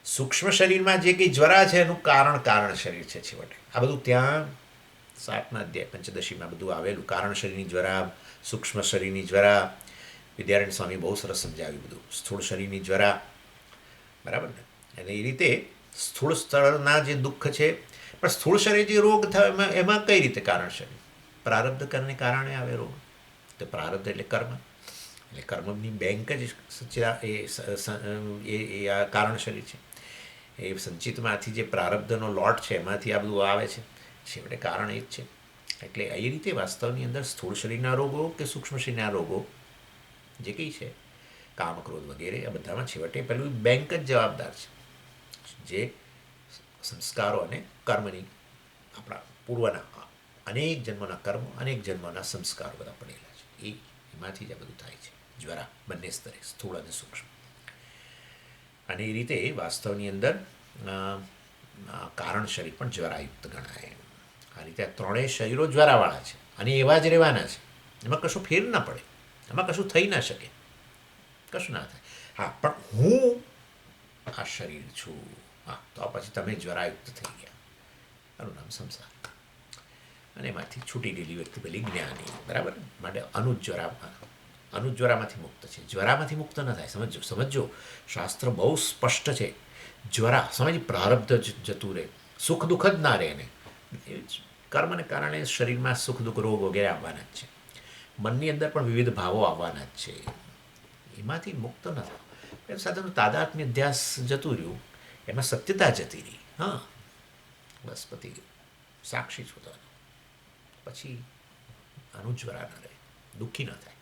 સૂક્ષ્મ શરીરમાં જે કંઈ જ્વરા છે એનું કારણ શરીર છે છેવટે. આ બધું ત્યાં 7મા અધ્યાય પંચદશીમાં બધું આવેલું. કારણ શરીરની જ્વરા, સૂક્ષ્મ શરીરની જ્વરા, વિદ્યારણ્ય સ્વામી બહુ સરસ સમજાવ્યું બધું. સ્થૂળ શરીરની જ્વરા, બરાબર ને. અને એ રીતે સ્થૂળ સ્થળના જે દુઃખ છે, પણ સ્થૂળ શરીર જે રોગ થાય એમાં કઈ રીતે કારણ શરીર? પ્રારબ્ધ કરને કારણે આવે રોગ. તો પ્રારબ્ધ એટલે કર્મ, એટલે કર્મની બેંક જ આ કારણ શરીર છે. એ સંચિતમાંથી જે પ્રારબ્ધનો લોટ છે એમાંથી આ બધું આવે છે. છેવટે કારણ એ જ છે. એટલે એ રીતે વાસ્તવની અંદર સ્થૂળ શરીરના રોગો કે સૂક્ષ્મ શરીરના રોગો જે કંઈ છે, કામ, ક્રોધ વગેરે, આ બધામાં છેવટે પેલું બેંક જ જવાબદાર છે, જે સંસ્કારો અને કર્મની, આપણા પૂર્વના અનેક જન્મોના કર્મ, અનેક જન્મોના સંસ્કારો બધા પડેલા છે. એમાંથી જ આ બધું થાય છે. જ્વરા બંને સ્તરે, સ્થૂળ અને સૂક્ષ્મ. અને એ રીતે વાસ્તવની અંદર કારણ શરીર પણ જ્વરાયુક્ત ગણાય. આ રીતે આ ત્રણેય શરીરો જ્વરાવાળા છે અને એવા જ રહેવાના છે. એમાં કશું ફેર ના પડે, એમાં કશું થઈ ના શકે, કશું ના થાય. હા, પણ હું આ શરીર છું. હા, તો પછી તમે જ્વરાયુક્ત થઈ ગયા. આનું નામ સંસાર. અને એમાંથી છૂટી ગયેલી વ્યક્તિ પેલી જ્ઞાની, બરાબર. માટે અનુજ્વરામાંથી મુક્ત છે. જ્વરામાંથી મુક્ત ન થાય. સમજો શાસ્ત્ર બહુ સ્પષ્ટ છે. જ્વરા સમજ, પ્રારબ્ધ જતું રહે, સુખ દુઃખ જ ના રહે એને. કર્મને કારણે શરીરમાં સુખ દુઃખ, રોગ વગેરે આવવાના જ છે. મનની અંદર પણ વિવિધ ભાવો આવવાના જ છે. એમાંથી મુક્ત ન થાય. એમ સાથેનું તાદાત્મ્ય અધ્યાસ જતું રહ્યું, એમાં સત્યતા જતી રહી. હા, બસ પતી ગયું. સાક્ષી છો તો પછી અનુજ્વરા ન રહે, દુઃખી ન થાય.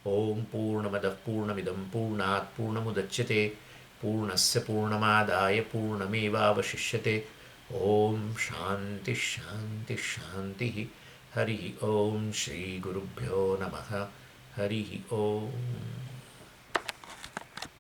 ઓમ પૂર્ણમદ પૂર્ણમિદમ પૂર્ણાત પૂર્ણમુદચ્યતે પૂર્ણસ્ય પૂર્ણમાદાય પૂર્ણમેવાવશિષ્યતે. ઓમ શાંતિ શાંતિ શાંતિ. હરિ ઓમ શ્રી ગુરુભ્યો નમઃ. હરિ ઓમ.